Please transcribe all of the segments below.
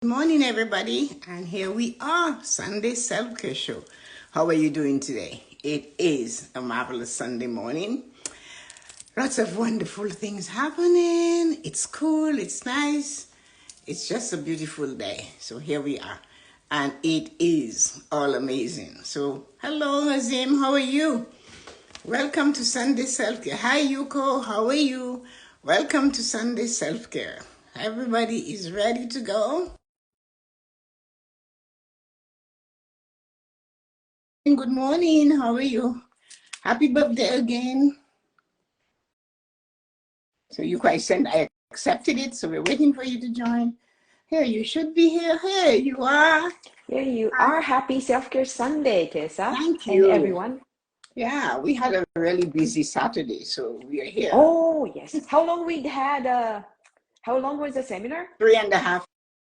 Good morning, everybody, and here we are, Sunday Self-Care Show. How are you doing today? It is a marvelous Sunday morning. Lots of wonderful things happening. It's cool, it's nice. It's just a beautiful day. So here we are, and it is all amazing. So hello, Azim, how are you? Welcome to Sunday Self-Care. Hi, Yuko, how are you? Welcome to Sunday Self-Care. Everybody is ready to go. Good morning. How are you? Happy birthday again. So you guys sent, I accepted it. So we're waiting for you to join. Here, you should be here. Here you are. Here you are. Happy Self-Care Sunday, Tessa, Thank and you. everyone. Yeah, we had a really busy Saturday, so we are here. Oh, yes. How long we had, how long was the seminar? 3.5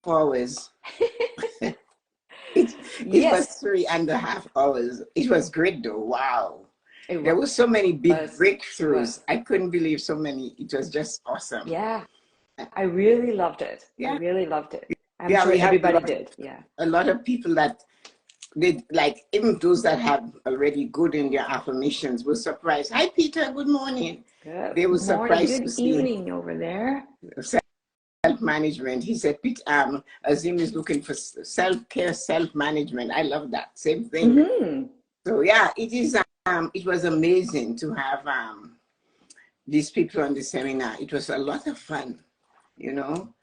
hours. It was Yes. 3.5 hours. It was great though. Wow. It There were so many big was. breakthroughs. I couldn't believe so many. It was just awesome. Yeah. I really loved it. I Yeah. really loved it. I'm Yeah, sure we had everybody did. Yeah. a lot of people that they like, even those that have already good in their affirmations were surprised. Hi, Peter. Good morning. Good They were morning. surprised to Good see evening over there. self-management. He said, Azim is looking for self-care, self-management. I love that. Same thing. Mm-hmm. So yeah, it is. It was amazing to have these people on the seminar. It was a lot of fun, you know.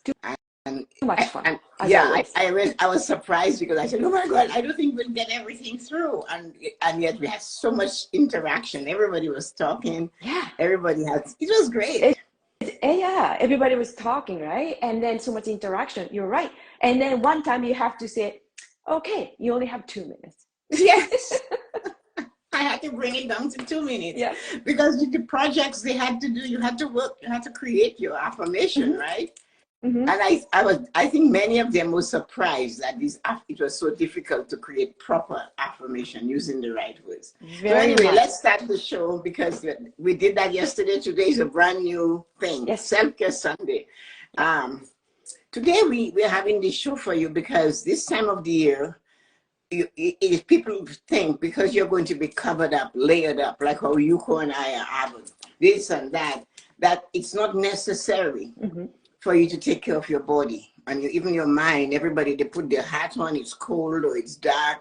And Too much fun, as yeah, always. I was surprised because I said, oh my God, I don't think we'll get everything through. And yet we had so much interaction. Everybody was talking. Yeah. Everybody had, it was great. Yeah, everybody was talking, right? And then so much interaction. You're right. And then one time you have to say, okay, you only have 2 minutes. Yes. I had to bring it down to 2 minutes. Yeah. Because the projects they had to do, you had to work, you had to create your affirmation, right? Mm-hmm. And I think many of them were surprised that it was so difficult to create proper affirmation using the right words. So Very anyway, much. let's start the show because we did that yesterday. Today is a brand new thing. Yes. Self-Care Sunday. Today we're having this show for you because this time of the year, if people think because you're going to be covered up, layered up, like how Yuko and I are having this and that it's not necessary. Mm-hmm. For you to take care of your body and even your mind. Everybody, they put their hat on, it's cold or it's dark,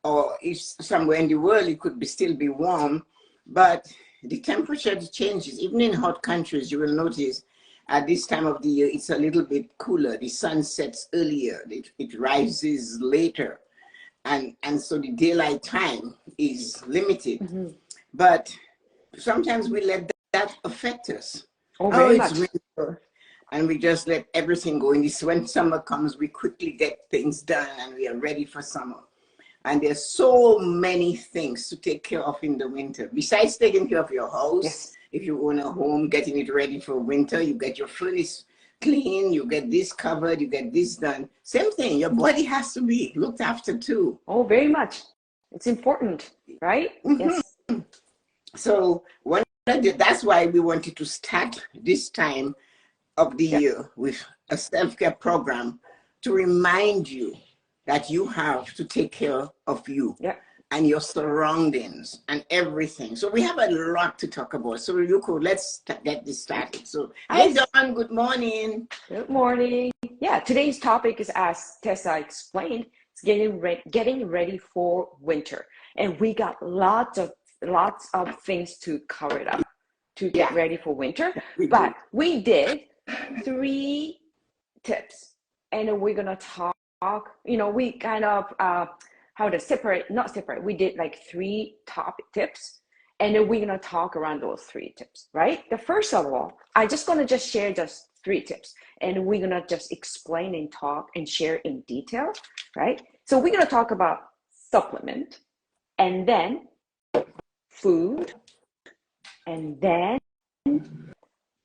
or if somewhere in the world it could still be warm, but the temperature changes. Even in hot countries, you will notice at this time of the year, it's a little bit cooler. The sun sets earlier, it rises later. And so the daylight time is limited. Mm-hmm. But sometimes we let that affect us. Oh, very It's much. winter. And we just let everything go. And this, when summer comes, we quickly get things done and we are ready for summer. And there's so many things to take care of in the winter. Besides taking care of your house, Yes. if you own a home, getting it ready for winter, you get your furnace clean, you get this covered, you get this done. Same thing, your body has to be looked after too. Oh, very much. It's important, right? Mm-hmm. Yes. So that's why we wanted to start this time of the year with a self-care program to remind you that you have to take care of you and your surroundings and everything. So we have a lot to talk about. So Yuko, let's get this started. So hi, Dawn, good morning. Good morning. Yeah, today's topic is, as Tessa explained, it's getting ready for winter. And we got lots of things to cover it up to get ready for winter. But we did 3 tips, and we're gonna talk, we kind of how to not separate, we did like 3 top tips, and then we're gonna talk around those 3 tips, right? The first of all, I just gonna share just 3 tips, and we're gonna just explain and talk and share in detail, right? So we're gonna talk about supplement, and then food, and then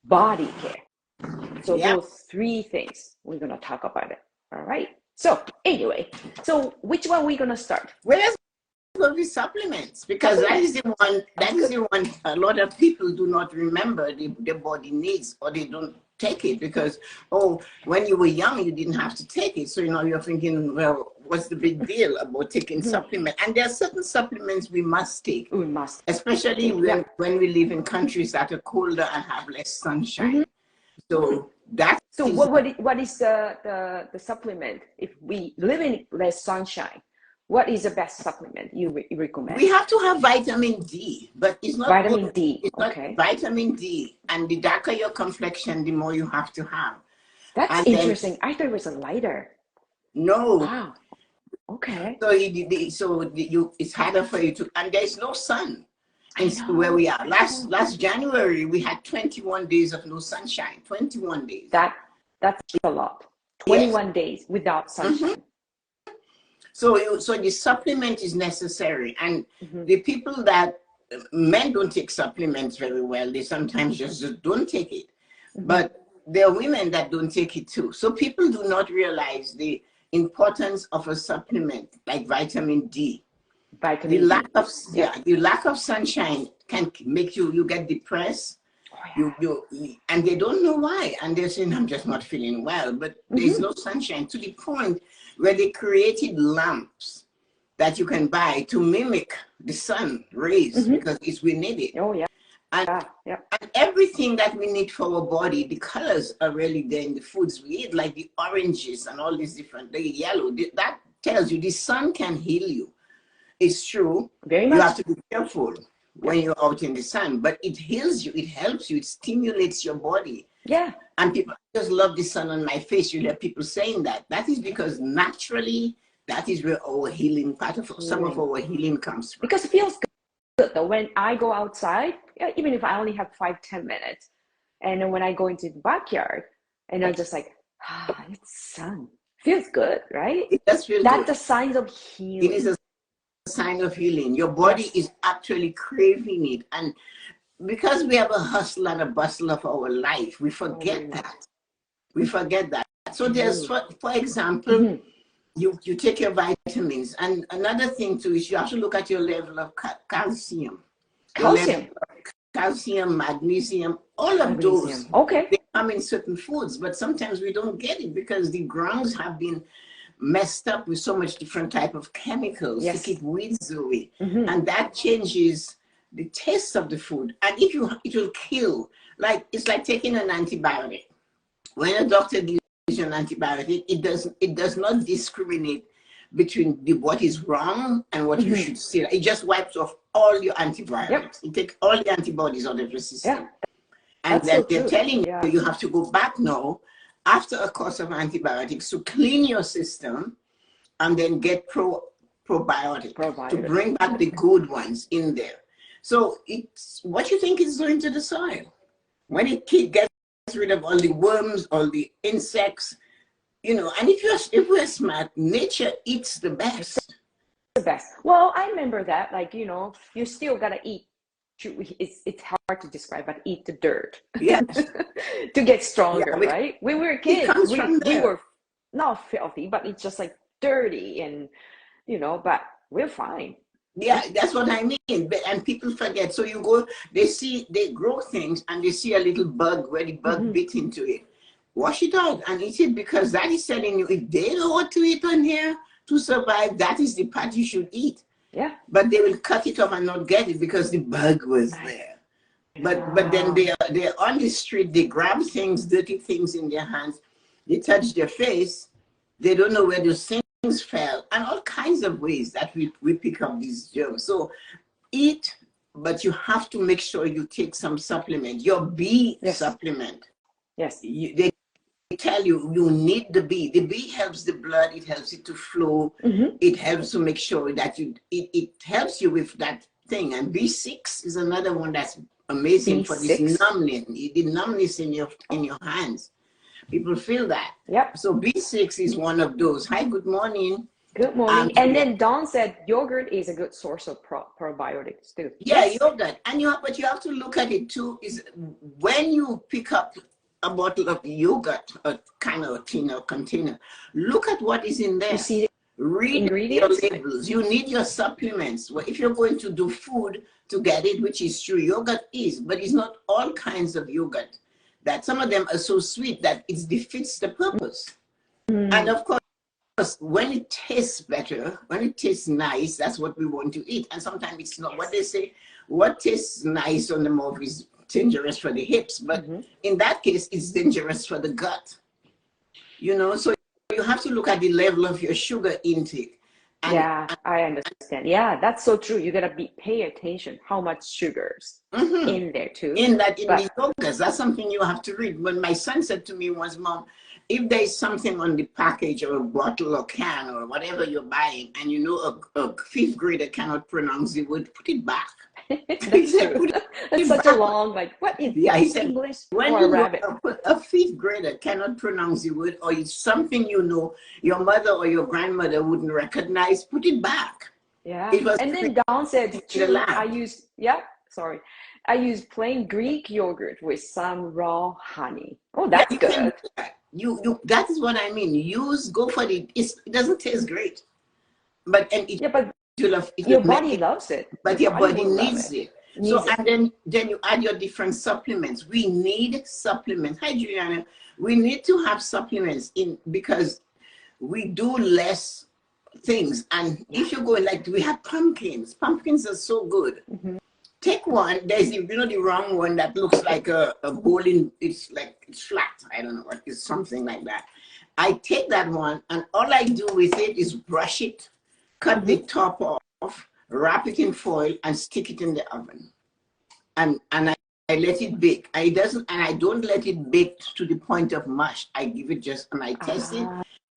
body care. So those 3 things, we're going to talk about it. All right. So anyway, so which one are we going to start? Well, let's go with supplements, because that is the one a lot of people do not remember their body needs, or they don't take it because, oh, when you were young, you didn't have to take it. So, you're thinking, well, what's the big deal about taking supplement? And there are certain supplements we must take. We must. Especially when we live in countries that are colder and have less sunshine. So what is the supplement if we live in less sunshine? What is the best supplement you recommend? We have to have vitamin D, but it's not vitamin good. D. It's not vitamin D, and the darker your complexion, the more you have to have. That's interesting. I thought it was a lighter. No. Wow. Okay. So it's harder for you to, and there's no sun. And where we are. Last January we had 21 days of no sunshine. 21 days. That's a lot. 21 days without sunshine. So the supplement is necessary, and the people that men don't take supplements very well. They sometimes just don't take it, but there are women that don't take it too. So people do not realize the importance of a supplement like vitamin D. The lack of sunshine can make you get depressed. And they don't know why, and they're saying, I'm just not feeling well, but there's no sunshine, to the point where they created lamps that you can buy to mimic the sun rays because we need it. And everything that we need for our body, the colors are really there in the foods we eat, like the oranges and all these different, the yellow, that tells you the sun can heal you. It's true. Very much. You have to be careful when you're out in the sun, but it heals you, it helps you, it stimulates your body. Yeah. And people just love the sun on my face. You hear people saying that. That is because naturally, that is where our healing, some of our healing comes from. Because it feels good though. When I go outside, even if I only have 5-10 minutes, and then when I go into the backyard, and I'm just like, it's sun. Feels good, right? It does feel good. That's a sign of healing. It is a sign of healing. Your body is actually craving it, and because we have a hustle and a bustle of our life, we forget that. We forget that. So there's, for example, you take your vitamins, and another thing too is you have to look at your level of calcium. Calcium, magnesium, all of those. Okay. They come in certain foods, but sometimes we don't get it because the grounds have been messed up with so much different type of chemicals to keep weeds away, and that changes the taste of the food. And it will kill. Like, it's like taking an antibiotic. When a doctor gives you an antibiotic, it does not discriminate between what is wrong and what you should see. It just wipes off all your antibiotics. It takes all the antibodies out of your system. And then they're telling you, you have to go back now after a course of antibiotics to clean your system and then get probiotic to bring back the good ones in there. So it's what you think is going to the soil. When it gets rid of all the worms, all the insects, and if we're smart, nature eats the best. The best. Well, I remember that, like, you still gotta eat. It's hard to describe, but eat the dirt. Yes. To get stronger, right? When we were kids, we were not filthy, but it's just like dirty and, but we're fine. Yeah, that's what I mean. And people forget. So you go, they grow things and they see a little bug where the bug bit into it. Wash it out and eat it, because that is telling you if they know what to eat on here to survive, that is the part you should eat. Yeah. But they will cut it off and not get it because the bug was there. But then they're on the street, they grab things, dirty things in their hands, they touch their face, they don't know where those things fell, and all kinds of ways that we pick up these germs. So eat, but you have to make sure you take some supplement, your B supplement. Yes. They tell you need the B. The B helps the blood, it helps it to flow, it helps to make sure that it helps you with that thing. And B6 is another one that's amazing for this numbing, the numbness in your hands. People feel that. Yep. So B6 is one of those. Hi, good morning. Good morning. And then Dawn said yogurt is a good source of probiotics too. Yeah, yogurt. And but you have to look at it too, is when you pick up a bottle of yogurt, a kind of tin or container, look at what is in there. You see read ingredients? Your labels. You need your supplements. Well, if you're going to do food to get it, which is true, yogurt is, but it's not all kinds of yogurt. that some of them are so sweet that it defeats the purpose. And of course, when it tastes better, when it tastes nice, that's what we want to eat. And sometimes it's not. What they say, what tastes nice on the mouth is dangerous for the hips. But in that case, it's dangerous for the gut. You know, so you have to look at the level of your sugar intake. Yeah, I understand. Yeah, that's so true. You gotta pay attention how much sugars in there too. In the yogurts, that's something you have to read. When my son said to me once, Mom, if there's something on the package or a bottle or can or whatever you're buying, and you know a fifth grader cannot pronounce the word, put it back. That's true. That's such a long, like, what is he said, English when or you a rabbit? A fifth grader cannot pronounce the word, or it's something you know your mother or your grandmother wouldn't recognize, put it back. Yeah. And then Dawn said, I use plain Greek yogurt with some raw honey. Oh, that's good. That is what I mean. Go for it. It doesn't taste great, but your body loves it. But your body needs it. And then you add your different supplements. We need supplements. Hi, Juliana. We need to have supplements because we do less things. And if you go like we have pumpkins. Pumpkins are so good. Take one. There's the wrong one that looks like a bowling. It's flat. I don't know what. It's something like that. I take that one, and all I do with it is brush it, cut the top off, wrap it in foil, and stick it in the oven. And I let it bake. I don't let it bake to the point of mush. I give it and I test it.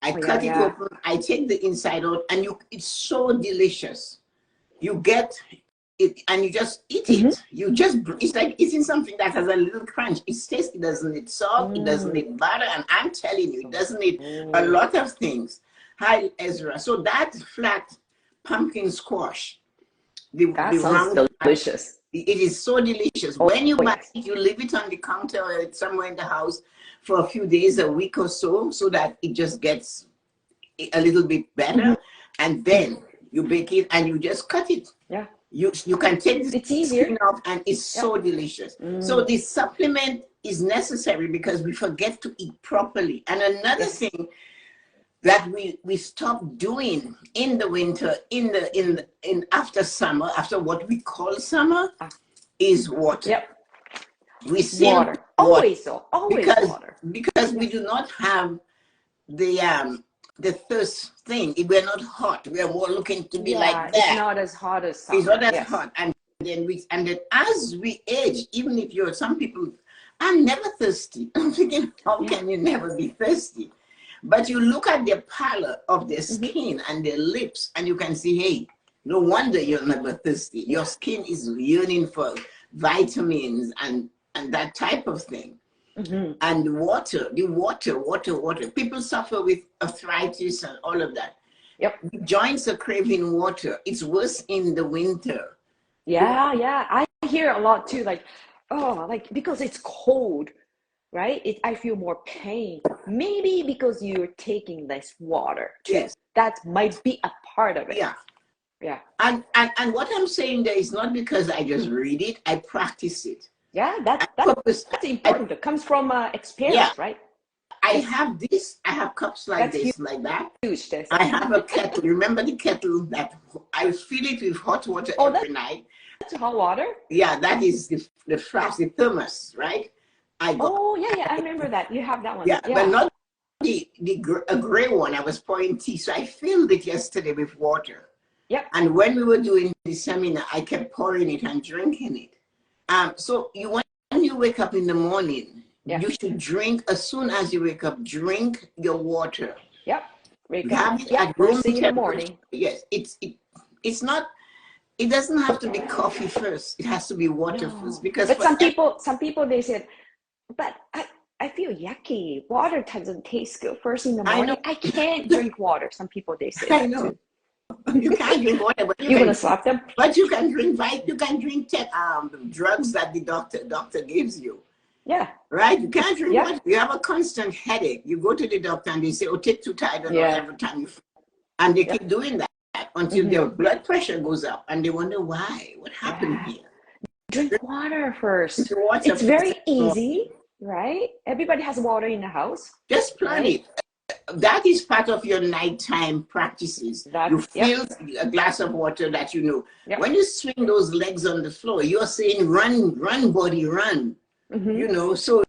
I cut it open. I take the inside out, and it's so delicious. You get it, and you just eat it. It's like eating something that has a little crunch. It's tasty. It doesn't need salt. It doesn't need butter. And I'm telling you, it doesn't need a lot of things. Hi, Ezra. So that flat pumpkin squash, that sounds delicious. It is so delicious. When you buy it, you leave it on the counter or somewhere in the house for a few days, a week or so that it just gets a little bit better. And then you bake it and you just cut it. Yeah. You can take the skin off, and it's so delicious. So the supplement is necessary because we forget to eat properly. And another thing that we stop doing in the winter, in after summer, after what we call summer, is water. We see water. Always water. Because we do not have the thirst thing. We're not hot. We're more looking to be like that. It's not as hot as summer. It's not as hot. And then as we age, even if some people are never thirsty. I'm thinking, how can you never be thirsty? But you look at the pallor of their skin and their lips, and you can see, hey, no wonder you're never thirsty. Your skin is yearning for vitamins and that type of thing. And water. People suffer with arthritis and all of that. The joints are craving water. It's worse in the winter. I hear a lot too, because it's cold, right? I feel more pain. Maybe because you're taking less water too. Yes. That might be a part of it. Yeah. And what I'm saying there is not because I just read it, I practice it. Yeah, that's important. It comes from experience, right? I have cups like this, huge, like that. Huge, I have a kettle. Remember the kettle that I fill it with hot water every night? That's hot water? Yeah, that is the flask, the thermos, right? I remember that. You have that one. Yeah. But not a gray one. I was pouring tea. So I filled it yesterday with water. And when we were doing the seminar, I kept pouring it and drinking it. So when you wake up in the morning, you should drink as soon as you wake up. Drink your water. First thing in the morning. Yes, it's not. It doesn't have to be coffee first. It has to be water first. But some people they said, but I feel yucky. Water doesn't taste good first in the morning. I can't drink water. Some people they say. I know. You can't drink water, but you're gonna slap them. But you can drink drugs that the doctor gives you. Yeah. Right? You can't drink water. You have a constant headache. You go to the doctor and they say, oh, take 2 Tylenol every time and they keep doing that until their blood pressure goes up and they wonder why. What happened here? Drink water first. It's very easy. right? Everybody has water in the house, Just plan right? it. That is part of your nighttime practices. You Yep, fill a glass of water that you know. yep. When you swing those legs on the floor, you're saying, run, run, body, run. You know, so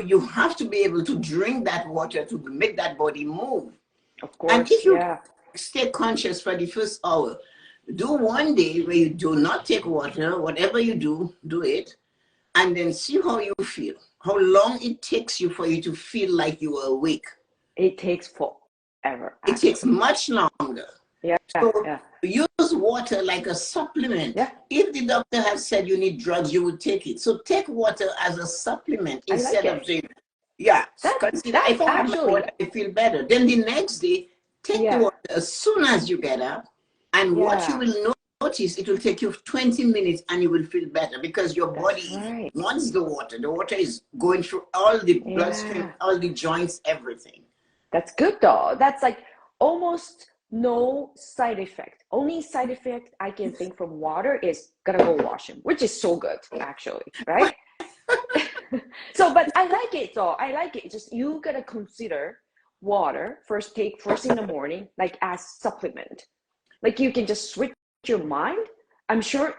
you have to be able to drink that water to make that body move. Of And course, if you yeah. stay conscious for the first hour, do one day where you do not take water, whatever you do, do it, and then see how you feel, how long it takes you for you to feel like you are awake. It takes forever, It takes actually. much longer. Yeah, So yeah, use water like a supplement. yeah. If the doctor has said you need drugs, you would take it. So take water as a supplement I like instead of it. saying, yeah, consider That if I have my actually, water, I feel better. Then the next day, take the yeah, water as soon as you get up. And what you yeah. will notice, it will take you 20 minutes and you will feel better because your That's body right. wants the water. The water is going through all the bloodstream, Yeah. all the joints, everything. That's good though. That's like almost no side effect. Only side effect I can think from water is gotta go wash him, which is so good actually, right? So, but I like it though. I like it. Just you gotta consider water take first in the morning, like as supplement. Like you can just switch your mind. I'm sure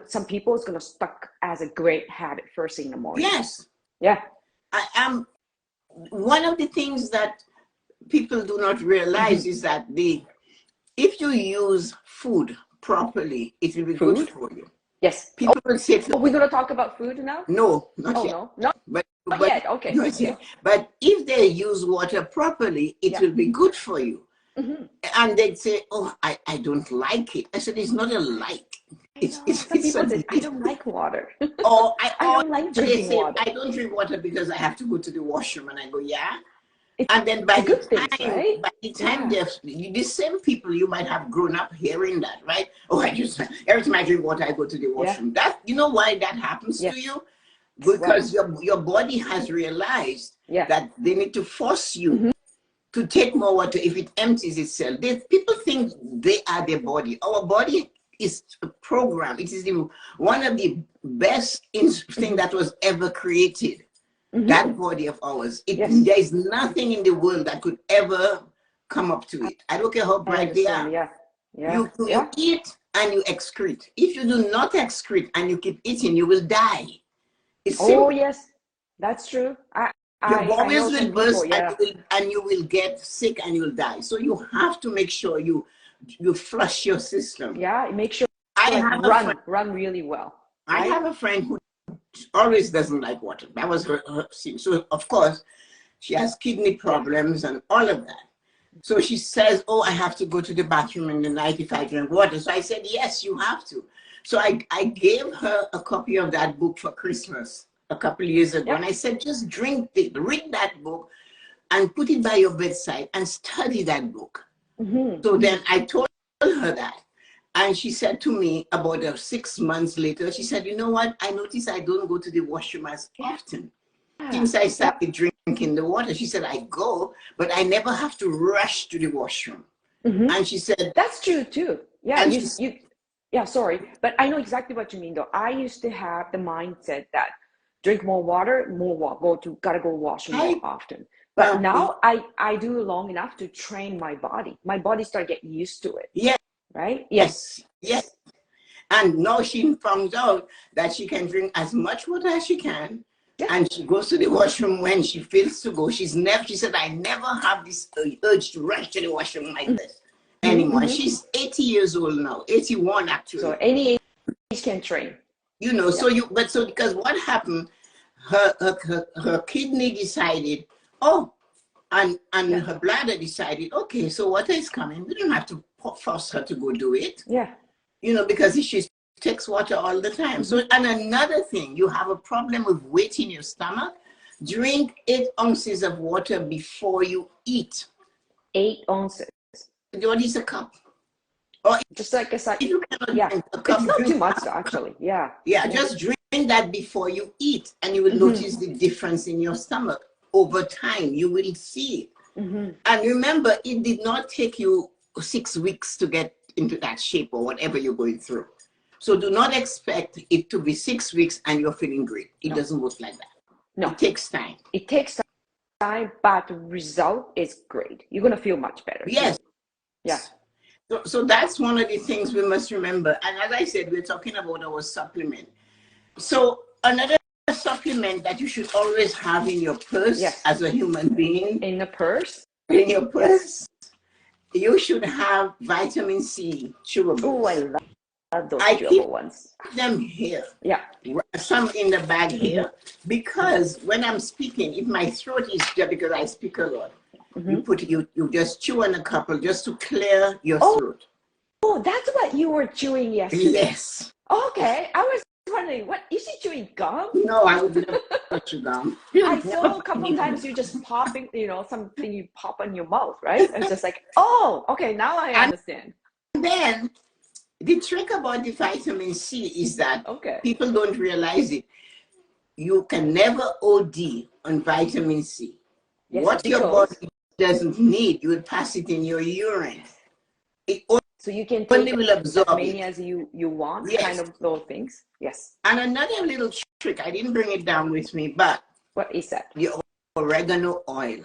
some people it's gonna stuck as a great habit first in the morning. Yes. Yeah. I am. One of the things that people do not realize is that if you use food properly, it will be good Food? for you. Yes. People will say, Oh, we're gonna talk about food now? no, not Oh yet. no, not But yet. Okay. not yet. But if they use water properly, it will be good for you. And they'd say, oh, I don't like it. I said, it's not a like. Some people say, I don't like water. Or I don't like drinking water. I don't drink water because I have to go to the washroom. And I go, yeah. It's And then by good things, right? by the time the same people, you might have grown up hearing that, right? Oh, every time I drink water, I go to the washroom. That, you know why that happens to you? Because your body has realized that they need to force you to take more water if it empties itself. People think they are their body. Our body is a program. It is one of the best thing that was ever created. That body of ours. There is nothing in the world that could ever come up to it. I don't care how bright they are. You eat and you excrete. If you do not excrete and you keep eating, you will die. It's simple. Oh yes, that's true. Your bowels will burst and you will get sick and you'll die. So you have to make sure you flush your system. Yeah, make sure run really well. Right? I have a friend who always doesn't like water. That was her thing. So of course, she has kidney problems and all of that. So she says, oh, I have to go to the bathroom in the night if I drink water. So I said, yes, you have to. So I gave her a copy of that book for Christmas a couple of years ago. And I said, just read that book and put it by your bedside and study that book. So then I told her that. And she said to me about 6 months later, she said, you know what? I notice I don't go to the washroom as often. Since I started drinking the water, she said, I go, but I never have to rush to the washroom. And she said, that's true too. Yeah, yeah, sorry. But I know exactly what you mean though. I used to have the mindset that drink more water, gotta go wash more often. But now I do long enough to train my body. My body started getting used to it. Yeah. Right? Yes. And now she found out that she can drink as much water as she can. And she goes to the washroom when she feels to go. She said, I never have this urge to rush to the washroom like this anymore. She's 80 years old now, 81 actually. So any age can train. You know, because what happened, her kidney decided, and her bladder decided, okay, so water is coming. We don't have to force her to go do it. Yeah. You know, because she takes water all the time. So, and another thing, you have a problem with weight in your stomach, drink 8 ounces of water before you eat. 8 ounces. What is a cup? Or just like a if you cannot drink a it's cup, not too much actually. Just drink that before you eat, and you will notice the difference in your stomach over time. You will see it. And remember, it did not take you 6 weeks to get into that shape or whatever you're going through. So do not expect it to be 6 weeks and you're feeling great. It doesn't work like that. No, It takes time. it takes time, but the result is great. You're gonna feel much better. Yes. Yeah. So that's one of the things we must remember. And as I said, we're talking about our supplement. So another supplement that you should always have in your purse, yes, as a human being. In the purse? In your purse, you should have vitamin C chewables. Oh, I love those chewable ones. Them here. Yeah. Some in the bag here. Because when I'm speaking, if my throat is dry, because I speak a lot, you just chew on a couple just to clear your throat. Oh, that's what you were chewing yesterday. Yes. Okay. I was wondering, what is he chewing gum? No, I would never chew gum. I saw a couple of times you just popping, something you pop in your mouth, right? I was just like, oh, okay, now I understand. And then the trick about the vitamin C is that people don't realize it. You can never OD on vitamin C. Yes, what your body doesn't need, you will pass it in your urine. So you can take as many as you want, kind of those things. Yes. And another little trick, I didn't bring it down with me, but what is that? The oregano oil.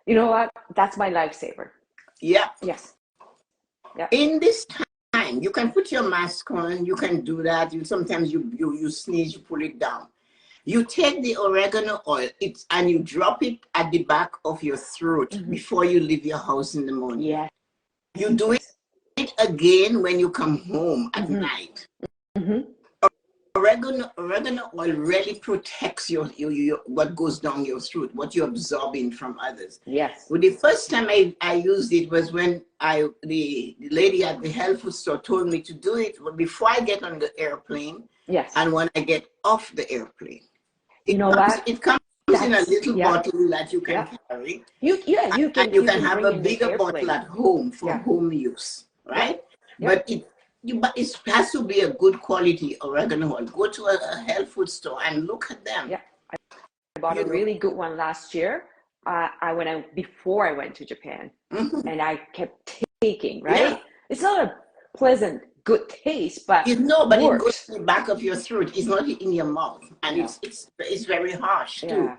You know what? That's my lifesaver. Yeah. Yes. Yeah. In this time, you can put your mask on. You can do that. Sometimes you sneeze, you pull it down. You take the oregano oil, and you drop it at the back of your throat before you leave your house in the morning. Yeah. You do it again when you come home at night. Oregano oil really protects your what goes down your throat, what you're absorbing from others. Yes. Well, the first time I used it was when the lady at the health food store told me to do it before I get on the airplane. Yes. And when I get off the airplane. It comes in a little bottle that you can carry. You can have a bigger bottle at home for home use, right? Yeah. But it has to be a good quality oregano oil. Go to a health food store and look at them. Yeah, I bought a really good one last year. Before I went to Japan, and I kept taking. Right, it's not a pleasant, good taste, but it goes to the back of your throat. It's not in your mouth, and it's very harsh too.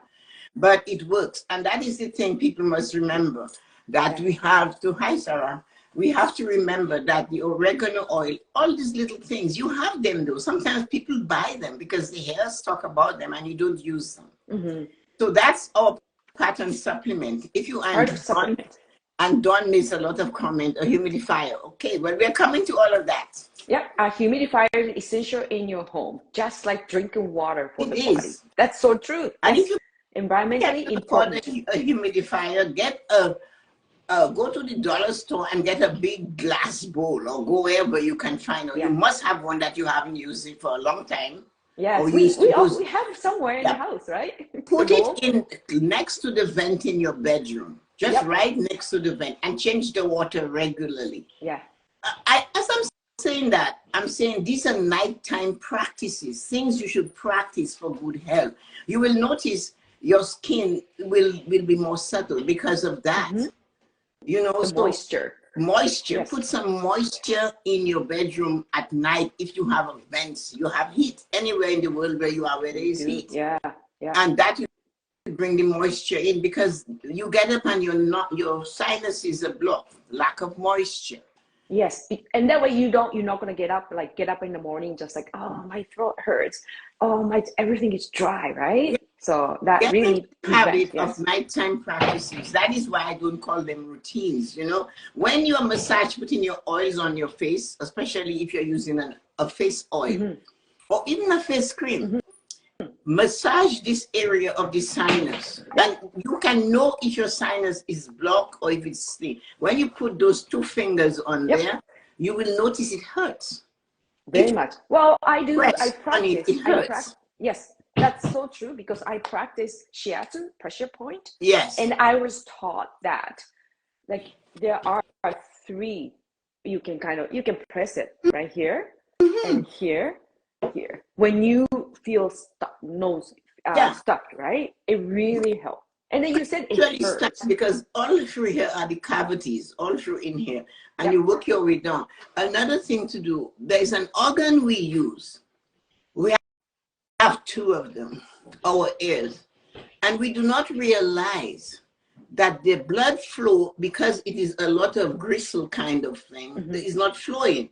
But it works, and that is the thing people must remember, that we have to. Hi, Sarah. We have to remember that the oregano oil, all these little things, you have them though. Sometimes people buy them because they hear us talk about them and you don't use them. So that's our pattern supplement. If you are and Dawn makes a lot of comment, a humidifier. Okay, well, we're coming to all of that. Yeah, a humidifier is essential in your home, just like drinking water for the body. That's so true. And if you environmentally important. A humidifier, go to the dollar store and get a big glass bowl, or go wherever you can find. Or you must have one that you haven't used it for a long time. Yes, we have somewhere in the house, right? Put it in next to the vent in your bedroom, just right next to the vent, and change the water regularly. Yeah. As I'm saying that, I'm saying these are nighttime practices, things you should practice for good health. You will notice your skin will be more subtle because of that. Moisture. Yes. Put some moisture in your bedroom at night. If you have vents, you have heat anywhere in the world where you are, where there is heat. Yeah. And that you bring the moisture in, because you get up and your sinuses are blocked, lack of moisture. Yes, and that way you're not gonna get up in the morning just like, oh, my throat hurts, oh, everything is dry, right? Yeah. So that really habit of nighttime practices. That is why I don't call them routines. When you're putting your oils on your face, especially if you're using a face oil or even a face cream, massage this area of the sinus. And you can know if your sinus is blocked or if it's thin. When you put those 2 fingers on there, you will notice it hurts. Very much. Well, I practice. It hurts. Yes, that's so true, because I practice shiatsu, pressure point. Yes. And I was taught that, there are 3, you can press it right here and here. When you feel stuck, stuck, right? It really helps. And then you said it hurts. Because all through here are the cavities, all through in here, and you work your way down. Another thing to do, there's an organ we use. We have have two of them, our ears. And we do not realize that the blood flow, because it is a lot of gristle kind of thing, is not flowing.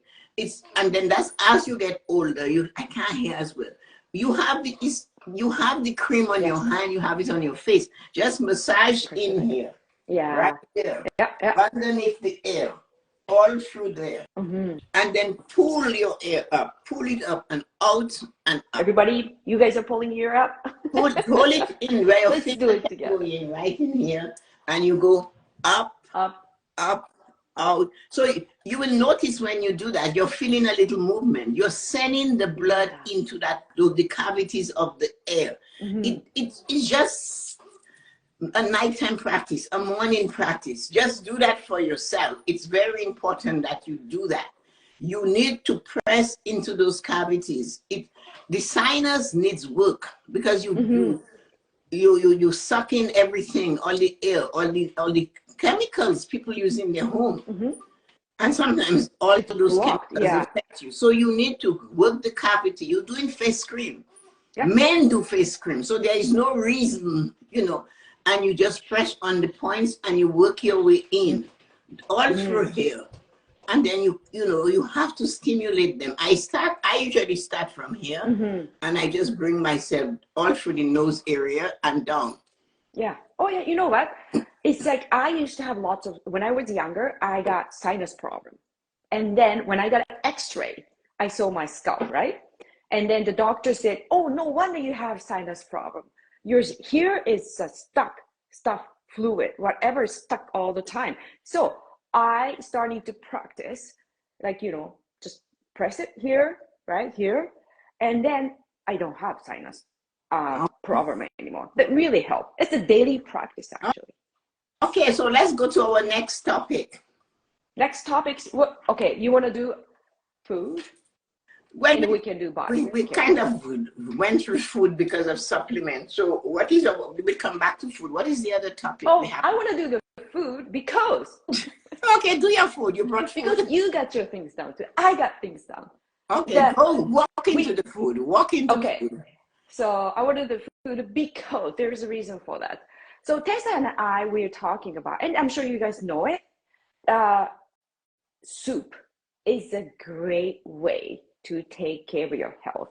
And then that's as you get older, I can't hear as well. You have the cream on your hand, you have it on your face. Just massage in here. Yeah. Right there. Yeah. Underneath the ear. All through there. And then pull your ear up. Pull it up and out and up. Everybody, you guys are pulling your ear up? Hold it in where your Let's do it together. Going right in here. And you go up, up, out. So you will notice when you do that, you're feeling a little movement. You're sending the blood into the cavities of the air. It's just a nighttime practice, a morning practice. Just do that for yourself. It's very important that you do that. You need to press into those cavities. The sinus needs work because you suck in everything, all the air, all the chemicals people use in their home. And sometimes all of those chemicals affect you. So you need to work the cavity. You're doing face cream. Men do face cream. So there is no reason, and you just press on the points and you work your way in all through here. And then you have to stimulate them. I usually start from here and I just bring myself all through the nose area and down. Yeah. Oh yeah, you know what? It's like I used to have when I was younger, I got sinus problem. And then when I got an x-ray, I saw my scalp, right? And then the doctor said, oh, no wonder you have sinus problem. Yours here is stuck fluid, whatever is stuck all the time. So I started to practice, just press it here, right here. And then I don't have sinus problem anymore. That really helped. It's a daily practice, actually. Okay, so let's go to our next topic. Next topics. Okay, you want to do food? And we can do body. We kind of went through food because of supplements. So we come back to food. What is the other topic? Oh, I want to do the food because. Okay, do your food. You brought food. Because you got your things down too. I got things down. Okay, walk into the food. Walk into the food. So I want to do the food because there's a reason for that. So Tessa and I, we're talking about, and I'm sure you guys know it, soup is a great way to take care of your health.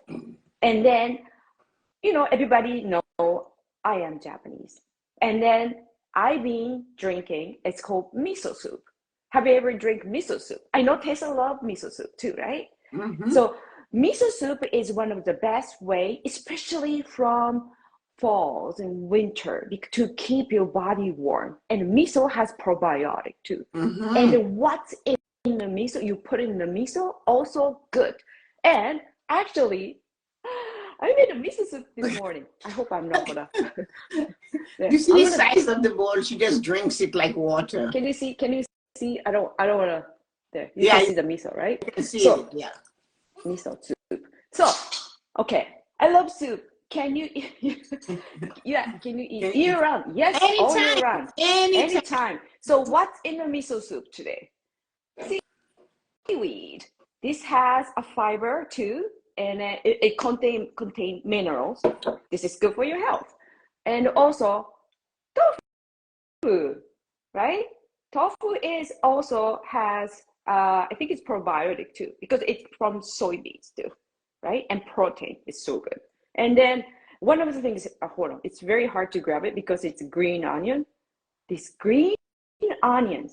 And then, everybody know I am Japanese. And then I've been drinking, it's called miso soup. Have you ever drank miso soup? I know Tessa loves miso soup too, right? So miso soup is one of the best way, especially from falls and winter, to keep your body warm. And miso has probiotic too. And what's in the miso, you put in the miso, also good. And actually, I made a miso soup this morning. I hope I'm not gonna. You see the size of the bowl? She just drinks it like water. Can you see? I don't wanna. There. You can see the miso, right? You can see it. Yeah. Miso soup. So, okay, I love soup. Can you eat? Can you eat year round? Yes, anytime, all year round. Anytime. So what's in the miso soup today? Seaweed. This has a fiber too, and it contain minerals. This is good for your health. And also tofu, right? Tofu has I think it's probiotic too, because it's from soybeans too, right? And protein is so good. And then one of the things, hold on, it's very hard to grab it because it's green onion. This green onion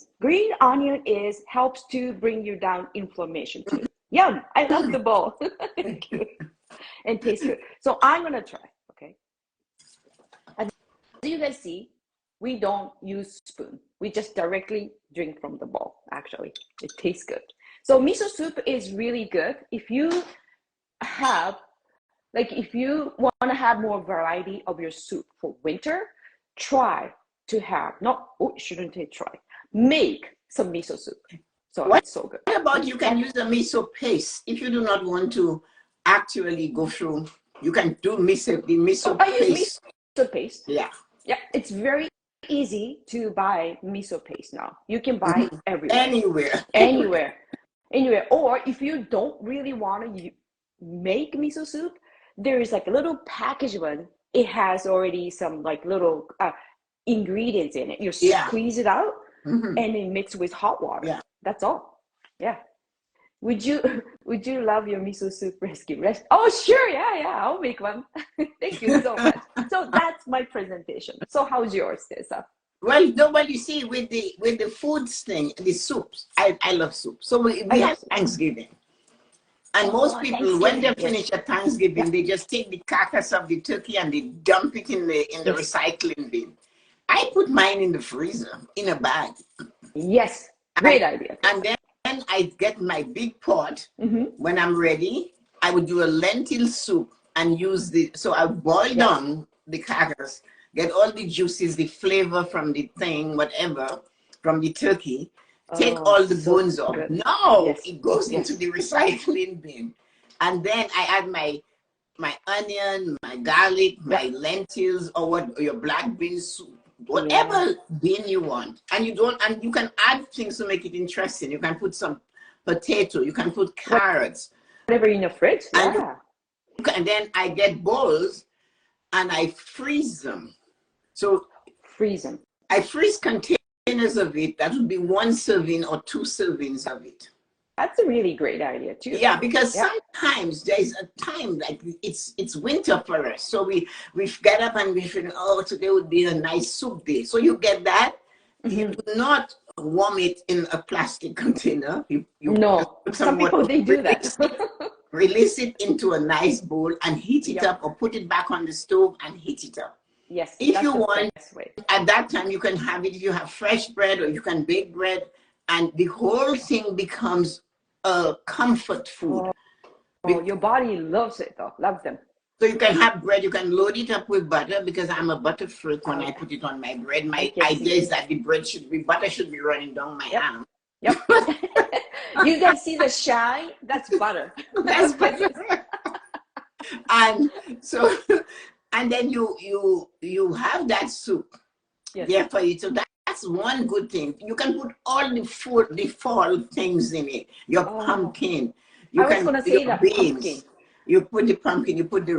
helps to bring you down inflammation too. Yum! I love the bowl. And tastes good. So I'm gonna try. Okay. As you guys see, we don't use spoon. We just directly drink from the bowl. Actually, it tastes good. So miso soup is really good if you want to have more variety of your soup for winter. Try to have make some miso soup. So it's so good. What about you can use the miso paste if you do not want to actually go through? You can do the miso paste. I use miso paste. Yeah. Yeah, it's very easy to buy miso paste now. You can buy it everywhere. Anywhere. Or if you don't really want to make miso soup, there is like a little package one. It has already some like little ingredients in it. You Yeah. squeeze it out Mhm. and then mix with hot water. Yeah. That's all. Yeah. Would you love your miso soup recipe? Oh, sure. Yeah. I'll make one. Thank you so much. So that's my presentation. So how's yours, Tessa? Well, no, but you see, with the foods thing, the soups, I love soup. So we have Thanksgiving. And most people, when they finish at Thanksgiving, they just take the carcass of the turkey and they dump it in the recycling bin. I put mine in the freezer in a bag. Yes, great idea. And then I get my big pot. When I'm ready, I would do a lentil soup and use so I boil down the carcass, get all the juices, the flavor from the thing, whatever, from the turkey, take all the bones off. No, it goes into the recycling bin. And then I add my onion, my garlic, my lentils, or your black bean soup, whatever bean you want. And you can add things to make it interesting. You can put some potato, you can put carrots. Whatever in your fridge. And then I get bowls and I freeze them. So freeze them. I freeze containers of it. That would be 1 serving or 2 servings of it. That's a really great idea too. Yeah, because sometimes there's a time like it's winter for us. So we get up and we think, oh, today would be a nice soup day. So you get that. You do not warm it in a plastic container. No, some people, they do that. Release it into a nice bowl and heat it up, or put it back on the stove and heat it up. Yes. If you want, at that time you can have it. If you have fresh bread, or you can bake bread, and the whole thing becomes a comfort food. Oh, your body loves it though. Loves them. So you can have bread. You can load it up with butter, because I'm a butter freak when I put it on my bread. My idea is that the butter should be running down my arm. Yep. You guys see the shine? That's butter. That's butter. And so, and then you have that soup there for you. So that's one good thing. You can put all the fall things in it. Your pumpkin. You can put your beans. You put the pumpkin. You put the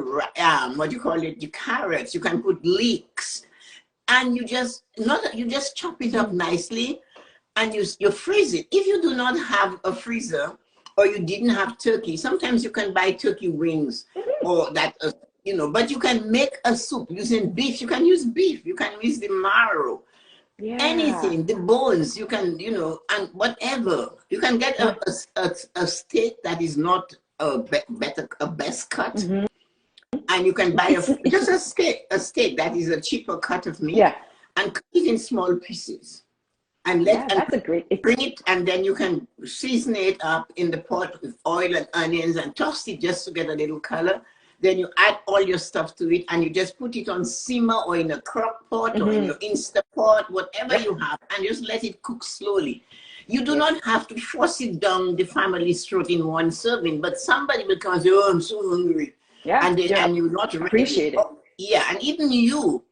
the carrots. You can put leeks, and you just chop it up nicely. And you freeze it. If you do not have a freezer, or you didn't have turkey, sometimes you can buy turkey wings, or that, but you can make a soup using beef. You can use beef. You can use the marrow, anything, the bones. You can, and whatever. You can get a steak that is not a best cut, and you can buy just a steak that is a cheaper cut of meat, and cut it in small pieces. And bring it, and then you can season it up in the pot with oil and onions and toast it just to get a little color. Then you add all your stuff to it, and you just put it on simmer, or in a crock pot, or in your Instapot, whatever you have, and just let it cook slowly. You do not have to force it down the family's throat in 1 serving, but somebody will come and say, oh, I'm so hungry. And you're not ready. Appreciate it. Yeah, and even you.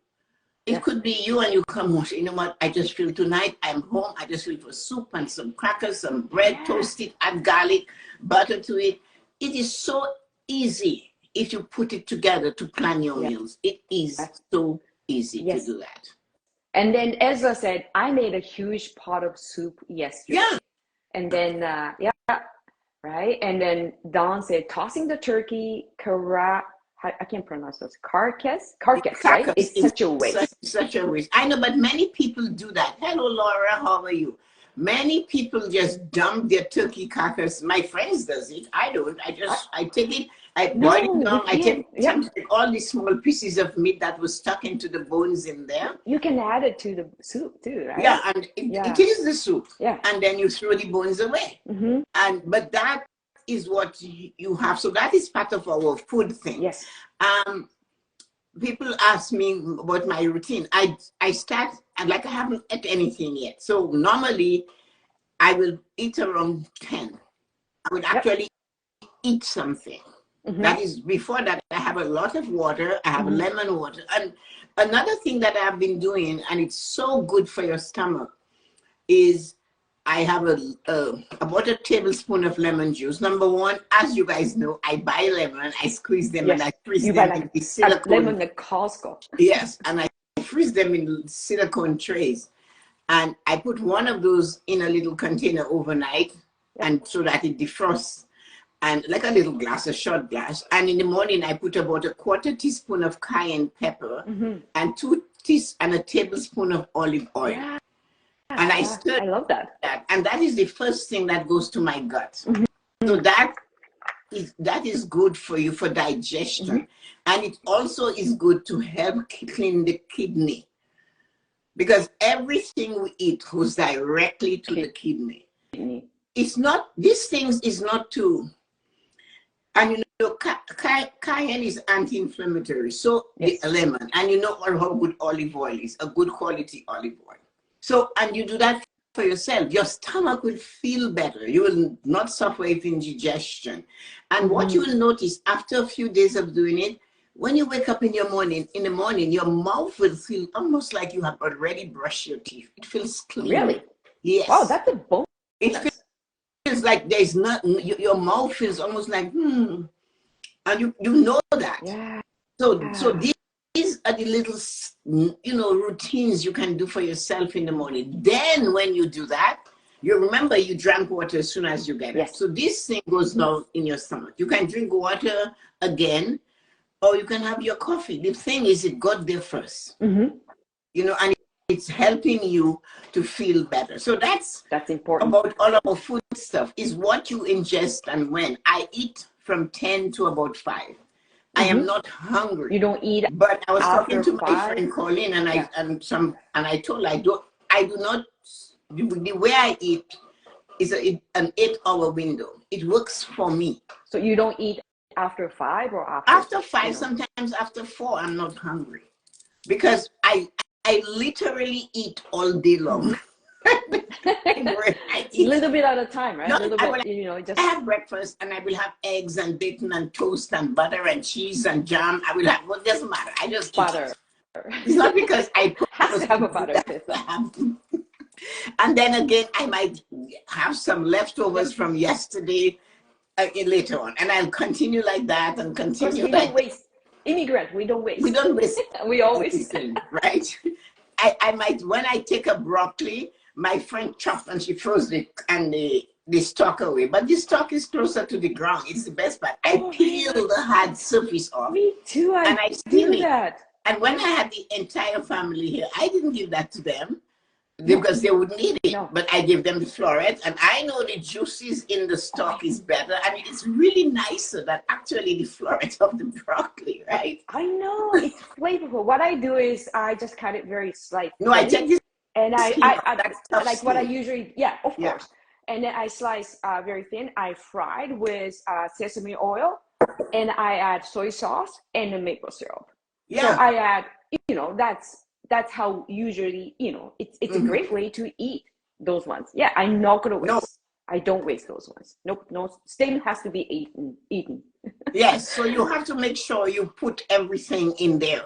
It could be you, and you come home, you know what, I just feel tonight, I'm home, I just feel for soup and some crackers, some bread, toasted, add garlic, butter to it. It is so easy if you put it together to plan your meals. It is so easy to do that. And then Ezra said, I made a huge pot of soup yesterday. Yeah. And then, right? And then Don said, tossing the turkey, I can't pronounce those. Carcass, right? It's such a waste. Such a waste. I know, but many people do that. Hello, Laura. How are you? Many people just dump their turkey carcass. My friends does it. I don't. I take it. I boil it down. I take all the small pieces of meat that was stuck into the bones in there. You can add it to the soup too, right? Yeah, and it is the soup. Yeah. And then you throw the bones away. But that is what you have. So that is part of our food thing. Yes. People ask me about my routine. I start, and I haven't ate anything yet. So normally I will eat around 10. I would actually eat something. That is, before that, I have a lot of water. I have lemon water. And another thing that I've been doing, and it's so good for your stomach, is I have about a tablespoon of lemon juice. Number one, as you guys know, I buy lemon, I squeeze them, and I freeze you them buy in like the a silicone. lemon at Costco. Yes, and I freeze them in silicone trays. And I put one of those in a little container overnight, and so that it defrosts, and like a little glass, a shot glass. And in the morning, I put about a quarter teaspoon of cayenne pepper and a tablespoon of olive oil. Yeah. And I stir I love that. and that is the first thing that goes to my gut. So that is good for you for digestion, and it also is good to help clean the kidney, because everything we eat goes directly to the kidney. It's not, these things is not too, and you know, cayenne is anti-inflammatory, so the lemon, and you know how good olive oil is, a good quality olive oil. So, and you do that for yourself, your stomach will feel better. You will not suffer with indigestion. And what you will notice after a few days of doing it, when you wake up in the morning, your mouth will feel almost like you have already brushed your teeth. It feels clean. Really? Yes. Wow, that's a bonus. It feels like there's nothing, your mouth feels almost like, and you know that. Yeah. So these are the little, you know, routines you can do for yourself in the morning. Then when you do that, you remember you drank water as soon as you get up. So this thing goes down in your stomach. You can drink water again, or you can have your coffee. The thing is, it got there first. You know, and it's helping you to feel better. So that's important. About all of our food stuff is what you ingest and when. I eat from 10 to about 5. I am not hungry. You don't eat. But I was talking to 5? my friend Colleen, and I told her I do not. The way I eat is an 8-hour window. It works for me. So you don't eat after 5 or after? After 5, sometimes after 4, I'm not hungry, because I literally eat all day long. A little bit at a time, right? I have breakfast, and I will have eggs and bacon and toast and butter and cheese and jam. I will have, well, it doesn't matter. I just butter. It's not because I have to have a butter. And then again, I might have some leftovers from yesterday later on, and I'll continue like that and continue. We don't waste. Immigrant, we don't waste. We don't waste. We always anything, right? I might, when I take a broccoli, my friend chopped and she froze it and the stalk away. But the stalk is closer to the ground. It's the best part. I peel the hard surface off. Me too. I steam do that. And when I had the entire family here, I didn't give that to them because they wouldn't eat it. No. But I gave them the florets, and I know the juices in the stalk is better. I mean, it's really nicer than actually the floret of the broccoli, right? I know, it's flavorful. What I do is I just cut it very slightly. No, I take this. And I like what I usually, of course. And then I slice very thin. I fried with sesame oil, and I add soy sauce and the maple syrup. So I add, you know, that's how usually, you know, it's a great way to eat those ones. Yeah, I'm not gonna waste. No. I don't waste those ones. Nope, no, still has to be eaten. Yes, so you have to make sure you put everything in there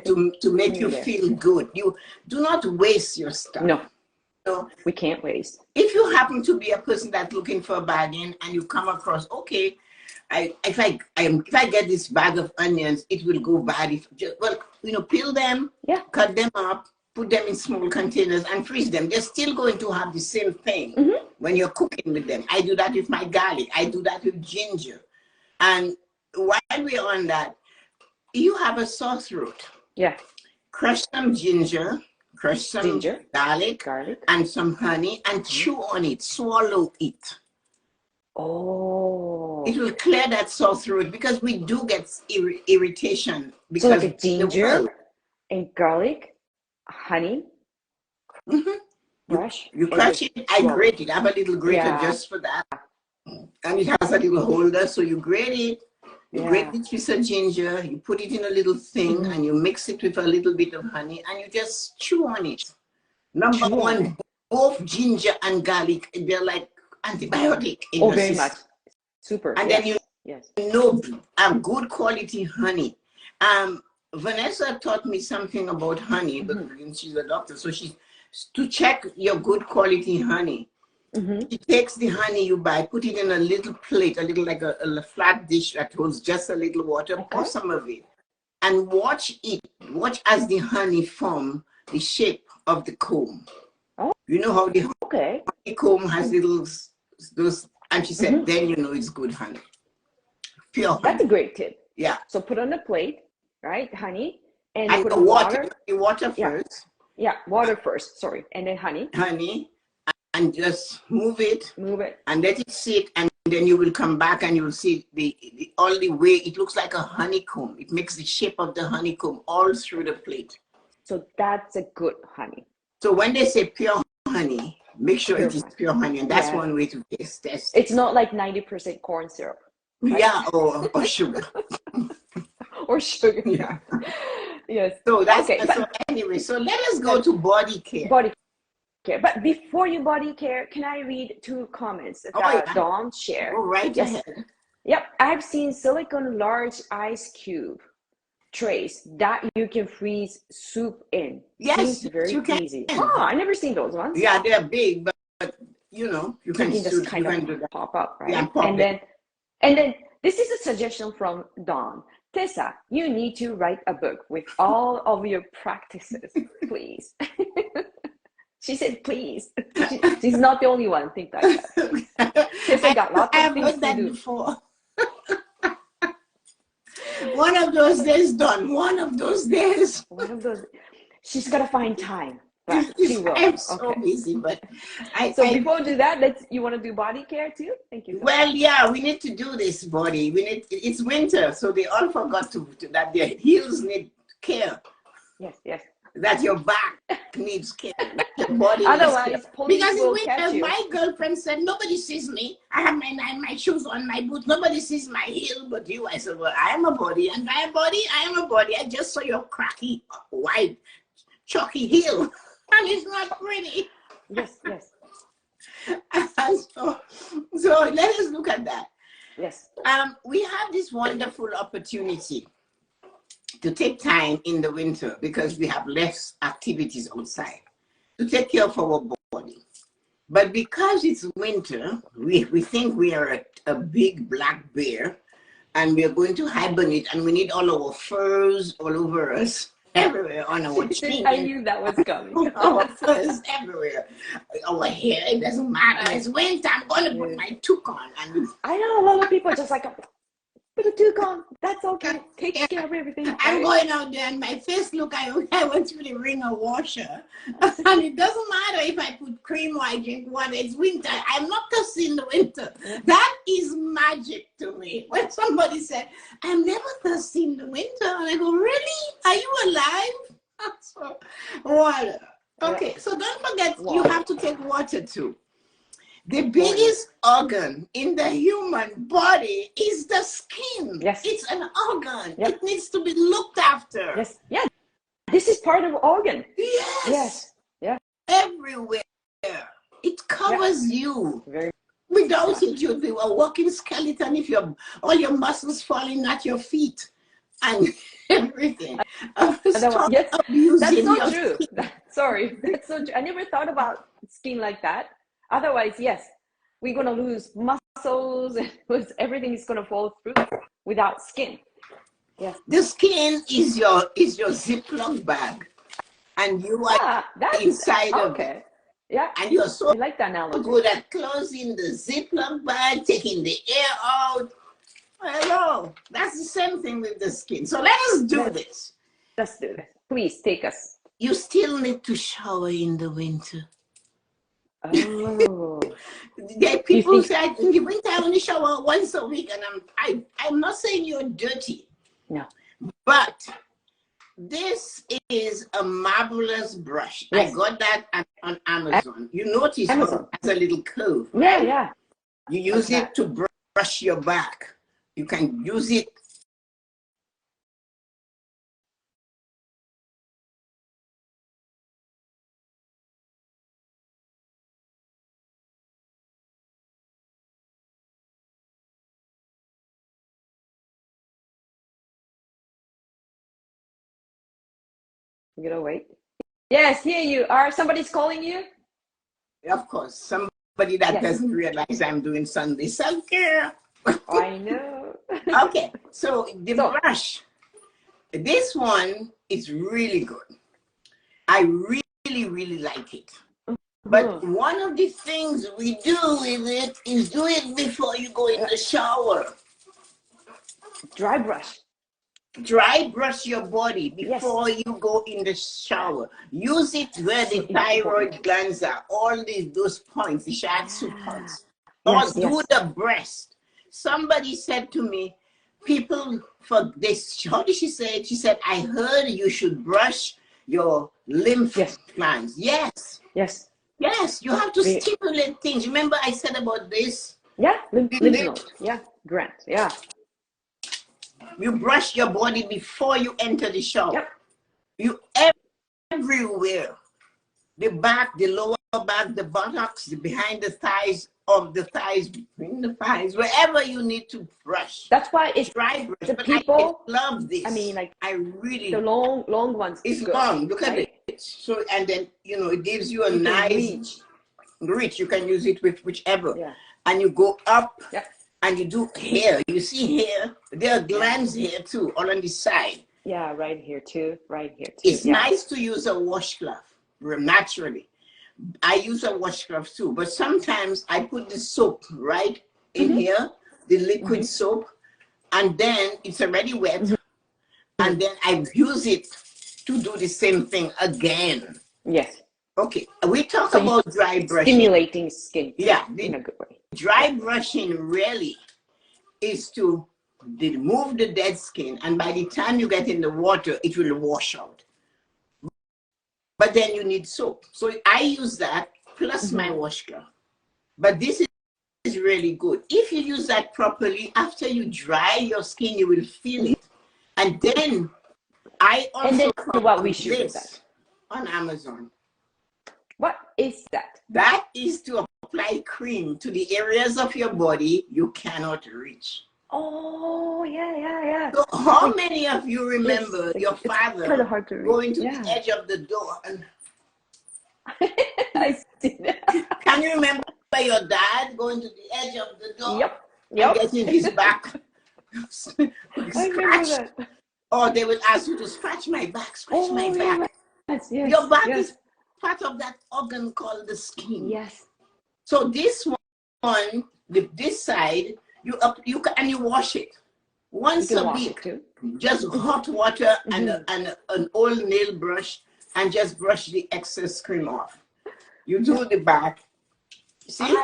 to make you feel good. You do not waste your stuff. No, so we can't waste. If you happen to be a person that's looking for a bargain and you come across, okay, if I get this bag of onions, it will go bad. Peel them, cut them up, put them in small containers and freeze them. They're still going to have the same thing when you're cooking with them. I do that with my garlic. I do that with ginger. And while we're on that, you have a sore throat. Yeah. Crush some ginger, garlic, and some honey, and chew on it, swallow it. Oh. It will clear that sore throat, because we do get irritation. So like a ginger and garlic, honey, crush. You crush it, I grate it. I have a little grater just for that. And it has a little holder, so you grate it. You grate the piece of ginger, you put it in a little thing, and you mix it with a little bit of honey, and you just chew on it. Number one, both ginger and garlic, they're like antibiotic in your very system. much. Super. And then you know good quality honey. Vanessa taught me something about honey, but she's a doctor, so to check your good quality honey, Mm-hmm. She takes the honey you buy, put it in a little plate, a little like a flat dish that holds just a little water, pour Okay. some of it, and watch it. Watch as the honey form the shape of the comb. Oh, You know how the okay. honeycomb has little those, and she said, Mm-hmm. then you know it's good honey, pure That's honey. a great tip. Yeah. So put on a plate, right? Honey, and And put the on water, water. the water Yeah. first, Yeah. Water first. Sorry. And then honey. honey, and just move it Move it. and let it sit, and then you will come back and you will see all the way it looks like a honeycomb. It makes the shape of the honeycomb all through the plate. So that's a good honey. So when they say pure honey, make sure Pure it is honey. pure honey, and that's Yeah. one way to test it. It's not like 90% corn syrup. Right? Yeah, or sugar. Or sugar. Yeah. Yes. So that's Okay. so anyway. So let us go to body care. Body care. But before you body care, can I read 2 comments that yeah. Dawn shared? Go right ahead. Yep. I've seen silicone large ice cube trays that you can freeze soup in. Yes, Seems very you can. easy. Oh, I never seen those ones. Yeah, they're big, but you know, you can just kind you of can do that. pop up, right? Yeah, pop and then this is a suggestion from Dawn. Tessa, you need to write a book with all of your practices, please. She said, please. She's not the only one. Think like that. Tessa got lots of things to do. Before. One of those days done. One of those days. One of those. She's gotta find time. But she will. I'm so busy, but before we do that, you want to do body care too? Thank you. Well, yeah, we need to do this, body. It's winter, so they all forgot that their heels need care. Yes. That your back needs care. That your body Otherwise, needs care. police Because will catch you. My girlfriend said, nobody sees me. I have my shoes on, my boots. Nobody sees my heel but you. I said, well, I am a body, and I am a body. I just saw your cracky, white, chalky heel. And it's not pretty. Yes. So let us look at that. Yes. We have this wonderful opportunity to take time in the winter because we have less activities outside to take care of our body. But because it's winter, we think we are a big black bear and we are going to hibernate and we need all our furs all over us, everywhere on our chin. I knew that was coming. Our furs everywhere. Our hair, it doesn't matter. It's winter. I'm going to put my toque on. And I know a lot of people just like, put a toque on. That's okay. Take care of everything. I'm going out there and my face look, I went to the wringer washer. And it doesn't matter if I put cream or I drink water. It's winter. I'm not thirsty in the winter. That is magic to me. When somebody said, I'm never thirsty in the winter. And I go, really? Are you alive? So, water. Okay, so don't forget, you have to take water too. The biggest organ in the human body is the skin. Yes. It's an organ. Yep. It needs to be looked after. Yes. Yeah. This is part of organ. Yes. Yeah. Everywhere. It covers you. Very. Without it, you'd be a walking skeleton if all your muscles falling at your feet and everything. That's so true. Sorry. That's so true. I never thought about skin like that. Otherwise, yes, we're going to lose muscles and everything is going to fall through without skin. Yes. The skin is your Ziploc bag. And you are inside of it. Yeah. And you're so I like that analogy. Good at closing the Ziploc bag, taking the air out. Hello. That's the same thing with the skin. So let us do this. Let's do this. Please take us. You still need to shower in the winter. Oh. People say in the winter I only shower once a week, and I'm not saying you're dirty. No. But this is a marvelous brush. Yes. I got that on Amazon. You notice how it has a little curve. Right? Yeah. You use it to brush your back. You can use it. You gonna wait? Yes, here you are. Somebody's calling you? Of course. somebody that Yes. doesn't realize I'm doing Sunday self-care. I know. Okay, so the brush. This one is really good. I really, really like it. But one of the things we do with it is do it before you go in the shower. Dry brush. Dry brush your body before you go in the shower. Use it where the thyroid glands are, all those points, the shiatsu points. Or do the breast. Somebody said to me, people for this, how did she say it? She said, I heard you should brush your lymph glands. Yes. Yes. Yes, you have to stimulate things. Remember I said about this? Yeah, lymph node. Yeah, Grant. Yeah. You brush your body before you enter the shower. Yep. You everywhere. The back, the lower back, the buttocks, the behind the thighs, of the thighs, between the thighs, wherever you need to brush. That's why it's dry brush. The but people I love this. I mean, like I really the long ones. It's good, long. Look at right? it. So and then it gives you a nice reach. You can use it with whichever. Yeah. And you go up. Yeah. And you do hair. You see hair. There are glands here too, all on the side. Yeah, right here too. Right here too. It's nice to use a washcloth naturally. I use a washcloth too, but sometimes I put the soap right in here, the liquid soap, and then it's already wet, and then I use it to do the same thing again. Yes. Okay, we talk about dry brushing. Stimulating skin. Yeah, in a good way. Dry brushing really is to remove the dead skin, and by the time you get in the water, it will wash out. But then you need soap. So I use that plus my washcloth. But this is really good. If you use that properly, after you dry your skin, you will feel it. And then I also what we should do that on Amazon. What is that? That is to apply cream to the areas of your body you cannot reach. Oh, yeah. So how many of you remember your father kind of hard to read. Going to the edge of the door? And I see that. Can you remember your dad going to the edge of the door? Yep. And getting his back scratched? Or they will ask you to scratch my back, scratch my back. Yes, your back is part of that organ called the skin. Yes. So this one, this side, you wash it once a week. Just hot water and an old nail brush, and just brush the excess cream off. You do the back, see?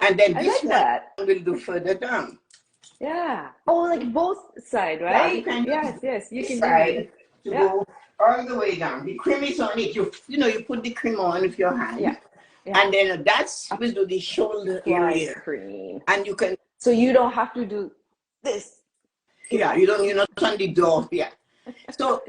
And then this one will do further down. Yeah. Oh, like both sides, right? Yeah, yes. You can do to go all the way down. The cream is on it. You put the cream on with your hand. Yeah. And then that's we do the shoulder area. Cream. And you can. So you don't have to do this. Yeah, you're not on the door. Yeah. So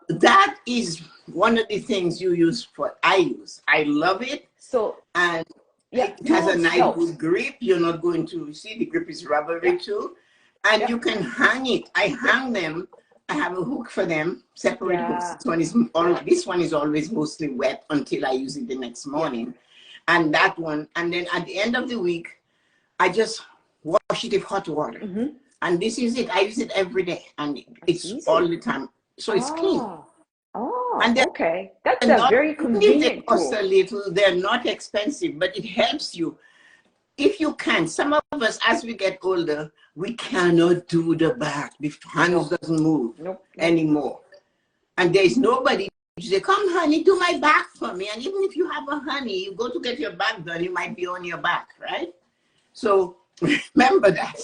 that is one of the things you use I use. I love it. So and it has a nice good grip. You're not going to see the grip is rubbery too. And you can hang it. I hang them. I have a hook for them, separate hooks. This one is always mostly wet until I use it the next morning. And that one, and then at the end of the week, I just wash it with hot water. And this is it. I use it every day, and it's all the time. So it's clean. Oh, and okay. That's a very convenient They cost a little. They're not expensive, but it helps you. If you can, some of us, as we get older, we cannot do the back. The hands doesn't move anymore. And there's nobody to say, come honey, do my back for me. And even if you have a honey, you go to get your back done, you might be on your back, right? So remember that.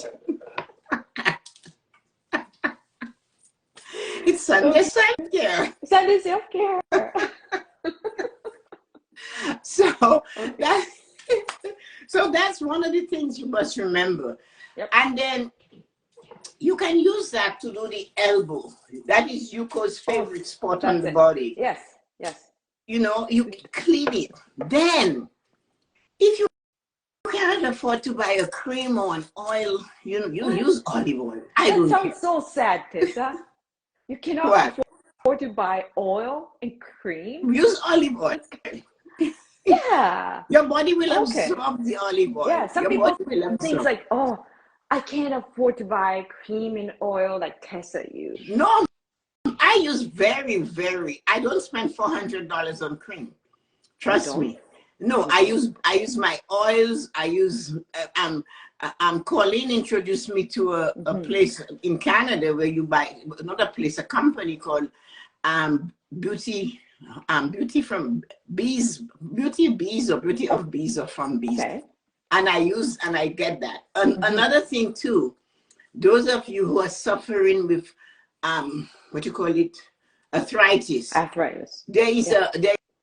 It's Sunday self-care. Sunday self-care. So that's one of the things you must remember. And then you can use that to do the elbow. That is Yuko's favorite spot on the body. Yes. You clean it. Then, if you can't afford to buy a cream or an oil, you use olive oil. That sounds so sad, Tessa. You cannot afford to buy oil and cream. Use olive oil. Yeah. Your body will Okay. absorb the olive oil. Yeah. Some Your people body will think absorb. like, oh, I can't afford to buy cream and oil like Tessa use. No, I use I don't spend $400 on cream. You Trust don't? me. No, Okay. I use my oils. I use Colleen introduced me to a Mm-hmm. place in Canada where you buy another place, a company called Beauty Beauty from Bees, Beauty Bees or Beauty of Bees or from Bees. Okay. And I get that. Mm-hmm. Another thing too, those of you who are suffering with what you call it, arthritis, Arthritis. there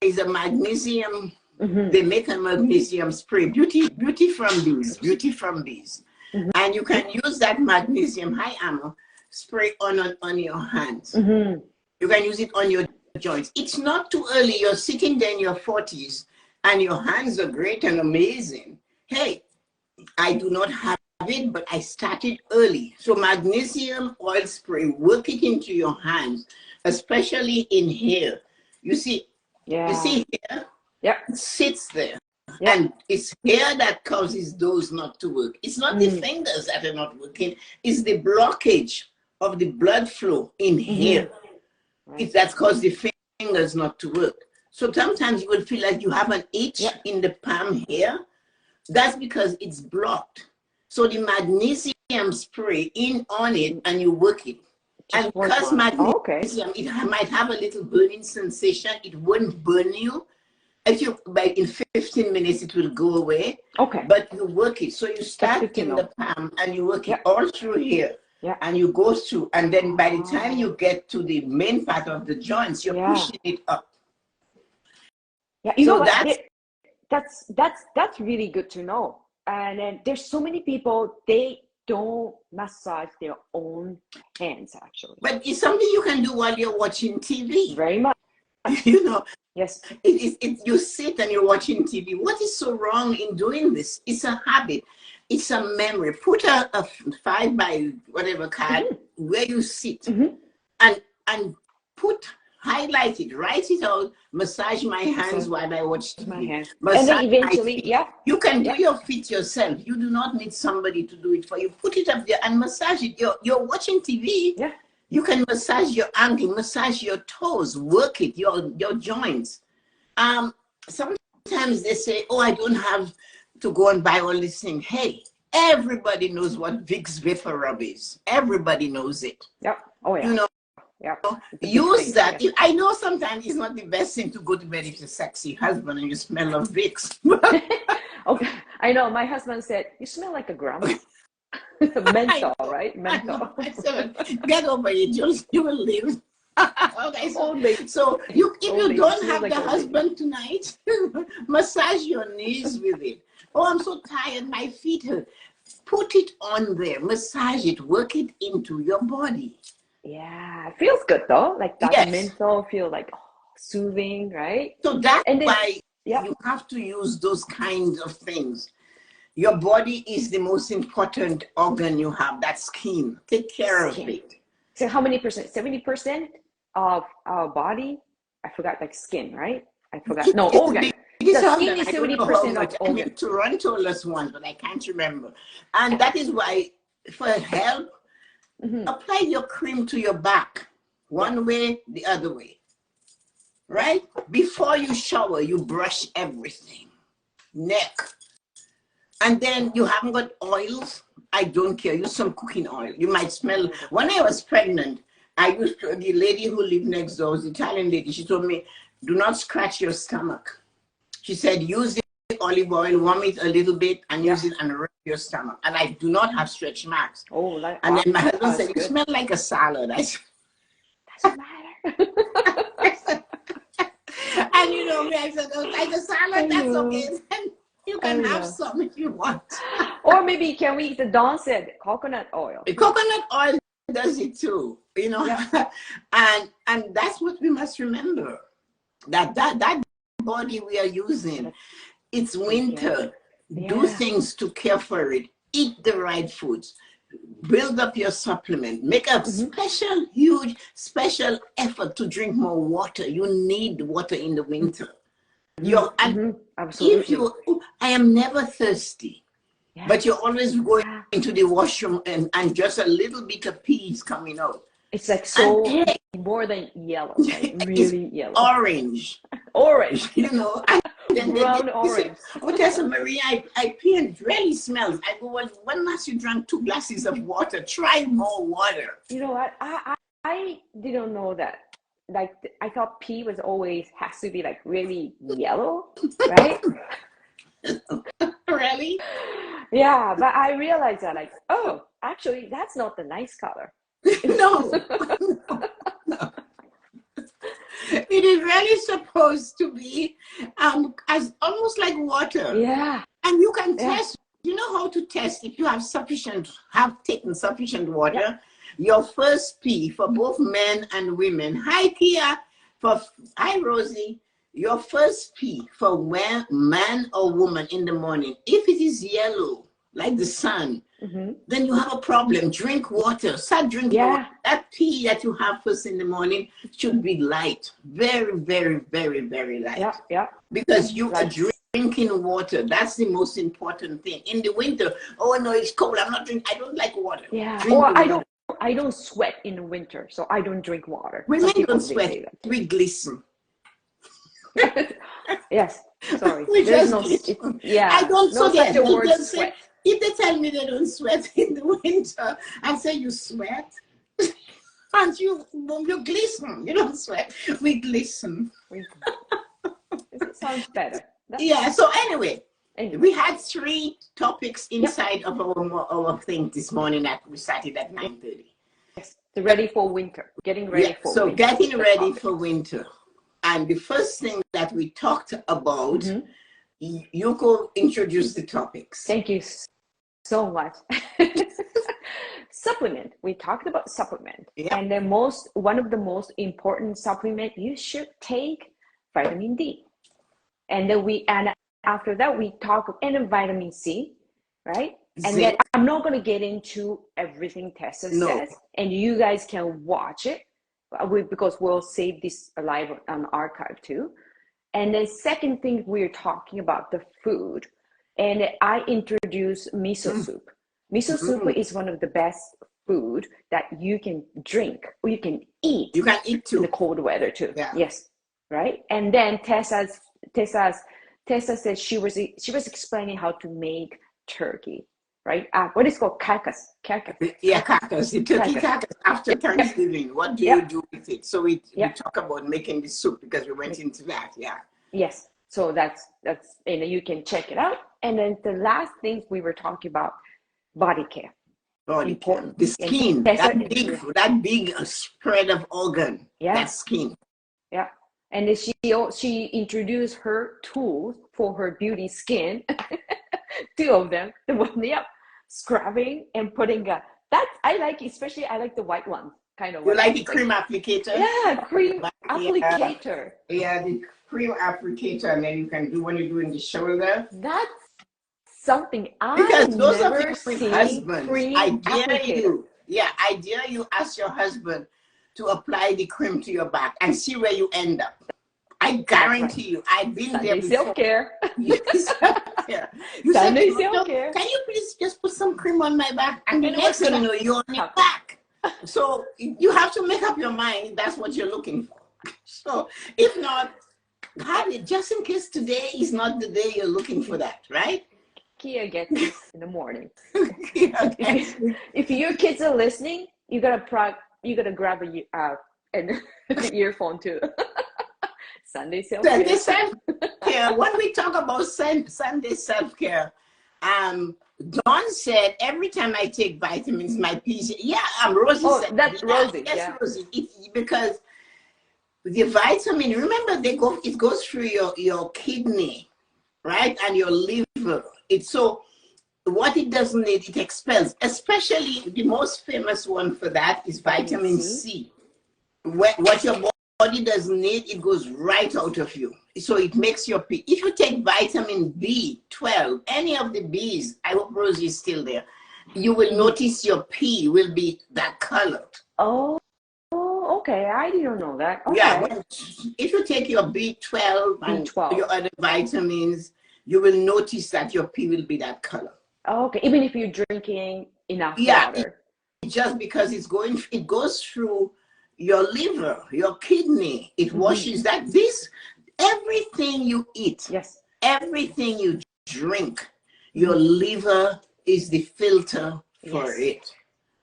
is a magnesium. Mm-hmm. They make a magnesium spray, beauty from bees, Oops. beauty from bees, Mm-hmm. and you can use that magnesium high ammo spray on your hands. Mm-hmm. You can use it on your joints. It's not too early. You're sitting there in your 40s, and your hands are great and amazing. Hey, I do not have it, but I started early. So magnesium oil spray, work it into your hands, especially in here. You see Yeah. here, Yep. it sits there. Yep. And it's here that causes those not to work. It's not the fingers that are not working, it's the blockage of the blood flow in here. Right. That's caused the fingers not to work. So sometimes you would feel like you have an itch in the palm here. That's because it's blocked. So the magnesium spray in on it and you work it. Just And work because on it. Oh, okay. magnesium, it might have a little burning sensation. It won't burn you. If you, in 15 minutes, it will go away. Okay. But you work it. So you That's start good to in know. the palm and you work it all through here. Yeah. And you go through. And then by the time you get to the main part of the joints, you're pushing it up. Yeah. You So know what? That's really good to know. And then there's so many people, they don't massage their own hands actually. But it's something you can do while you're watching TV. Very much. You know, yes. You sit and you're watching TV. What is so wrong in doing this? It's a habit. It's a memory. Put a 5 by whatever card where you sit and highlight it, write it out, massage my hands while I watch TV. My hands. Massage and then eventually, you can do your feet yourself. You do not need somebody to do it for you. Put it up there and massage it. You're watching TV. Yeah. You can massage your ankle, massage your toes, work it, your joints. Sometimes they say, oh, I don't have to go and buy all these things. Hey, everybody knows what Vicks VapoRub is. Everybody knows it. Yep. Oh, yeah. You know, use that. Yeah. I know sometimes it's not the best thing to go to bed with a sexy husband and you smell of Vicks. Okay. I know. My husband said, you smell like a grandma. Menthol, right? Menthol. Get over it. You will live. Okay, so if you don't have the husband tonight, massage your knees with it. Oh, I'm so tired. My feet hurt. Put it on there. Massage it. Work it into your body. Yeah, it feels good though. Like that menthol feel like soothing, right? So that's why you have to use those kinds of things. Your body is the most important organ you have. That's skin. Take care of it. So how many percent? 70% of our body? I forgot, like skin, right? I forgot. No, organ. The skin is 70% of organ. Toronto lost one, but I can't remember. And that is why, for help, apply your cream to your back. One way, the other way. Right? Before you shower, you brush everything. Neck. And then you haven't got oils. I don't care. Use some cooking oil. You might smell. When I was pregnant, the lady who lived next door was the Italian lady. She told me, do not scratch your stomach. She said, use the olive oil, warm it a little bit, and use it and rub your stomach. And I do not have stretch marks. Oh, and then my husband said, you smell like a salad. I said, doesn't matter. And you know me, I said, oh, like a salad, that's okay. You can have some if you want. Or maybe can we eat, the Dawn said, coconut oil. The coconut oil does it too, you know. And that's what we must remember. That body we are using, it's winter. Do things to care for it. Eat the right foods. Build up your supplement. Make a huge, special effort to drink more water. You need water in the winter. You're, and Mm-hmm. if Absolutely. you, I am never thirsty, but Yes. you're always going Yeah. into the washroom and just a little bit of pee is coming out. It's like And so hey, more than yellow, like it's really yellow. orange, Orange. you know. And then Brown they say, orange. oh, Tessa Marie, I pee and it really smells. I go, well, when last you drank 2 glasses of water, try more water. You know what? I didn't know that. Like I thought pee was always has to be like really yellow, right? Really? Yeah, but I realized that like, oh, actually that's not the nice color. No. It is really supposed to be as almost like water. Yeah. And you can Yeah. test, you know how to test if you have taken sufficient water. Yeah. Your first pee for both men and women. Hi, Kia. Hi, Rosie. Your first pee for man or woman in the morning, if it is yellow, like the sun, Mm-hmm. then you have a problem. Drink water. Start drinking Yeah. water. That pee that you have first in the morning should be light. Very, very, very, very light. Yeah. Yeah. Because you are Like drinking water. That's the most important thing. In the winter, oh no, it's cold. I'm not drinking. I don't like water. yeah. Drink Or the water. I don't sweat in the winter, so I don't drink water. Some Women people don't they sweat. say We glisten. that. Yes. Sorry. We There's just no glisten. yeah. I don't No forget. such a word They'll say, sweat. if they tell me they don't sweat in the winter, I say you sweat. And you glisten. You don't sweat. We glisten. It sounds better. Yeah. So anyway, Anyway. we had 3 topics inside of our thing this morning that we started at 9:30. Yes. Ready for winter. Getting ready for so winter. getting The ready topic. for winter. And the first thing that we talked about, you go introduce the topics. Thank you so much. Supplement. We talked about supplement. Yeah. And one of the most important supplement you should take vitamin D. And then after that we talk and vitamin C, right? And then I'm not going to get into everything Tessa says, and you guys can watch it because we'll save this live on archive too. And the second thing we're talking about the food, and I introduce miso soup. Miso soup is one of the best food that you can drink or you can eat. You can eat too in the cold weather too. Yeah. Yes, right. And then Tessa said she was explaining how to make turkey, right? What is called carcass. Yeah, carcass. The turkey carcass after Thanksgiving. What do you do with it? So we talk about making the soup because we went into that. Yeah. Yes. So that's you can check it out. And then the last thing we were talking about, body care. Body Important. care. The skin. That big spread of organ. Yeah. That skin. Yeah. And then she introduced her tools for her beauty skin. 2 of them. The one, scrubbing and putting I like the white one kind of. You like the cream applicator? Yeah, cream applicator. Yeah, the cream applicator, and then you can do when you're doing the shoulder. That's something because those never of you with husbands, I dare you ask your husband to apply the cream to your back and see where you end up. I guarantee you, I've been there before. Self-care. You Sunday self-care. Can you please just put some cream on my back? And the next thing you know, you're on your back. So you have to make up your mind if that's what you're looking for. So if not, have it just in case today is not the day you're looking for that, right? Kia gets this in the morning. If your kids are listening, you gotta grab an earphone too. Sunday self-care. Sunday self-care. When we talk about Sunday self-care, Dawn said every time I take vitamins, my PG. Yeah, Rosie said that's Rosie. Yes, Rosie. Because the vitamin, remember, it goes through your kidney, right, and your liver. So what it doesn't need, it expels. Especially the most famous one for that is vitamin C. What your body doesn't need, it goes right out of you. So it makes your pee. If you take vitamin B12, any of the Bs, I hope Rosie is still there, you will notice your pee will be that color. Oh, okay. I didn't know that. Yeah, Okay. if you take your B12 and B12. your other vitamins, you will notice that your pee will be that color. Okay. Even if you're drinking enough Yeah, water. just because it goes through your liver, your kidney, it washes that. Everything you eat, Yes. everything you drink, your liver is the filter for Yes. it.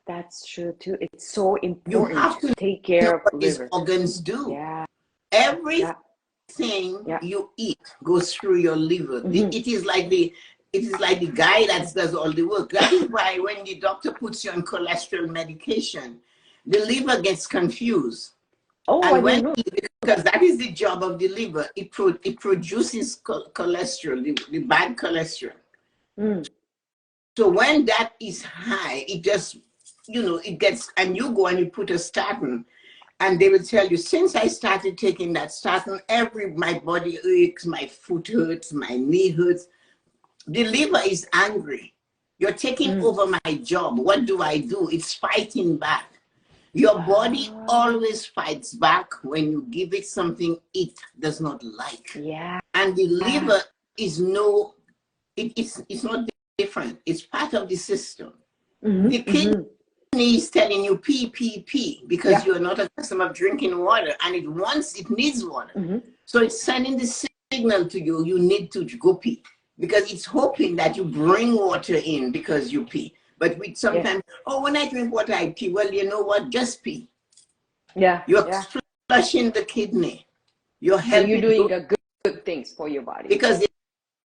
That's true too. It's so You important have to to take know care of what these liver. organs do. Yeah. Everything Yeah. you eat goes through your liver. It is like the guy that does all the work. That is why when the doctor puts you on cholesterol medication, the liver gets confused. Oh, I And didn't know. because that is the job of the liver, it produces cholesterol, the bad cholesterol. So when that is high, it just, it gets, and you go and you put a statin, and they will tell you, since I started taking that statin, my body aches, my foot hurts, my knee hurts. The liver is angry. You're taking over my job. What do? It's fighting back. Your body always fights back when you give it something it does not like. Yeah. And the liver is it's not different. It's part of the system. The kidney is telling you pee because you're not accustomed of drinking water, and it needs water. So it's sending the signal to you, you need to go pee, because it's hoping that you bring water in because you pee. But we sometimes, when I drink water, I pee. Well, you know what? Just pee. Yeah. You're flushing the kidney. You're helping. So you're doing good things for your body. Because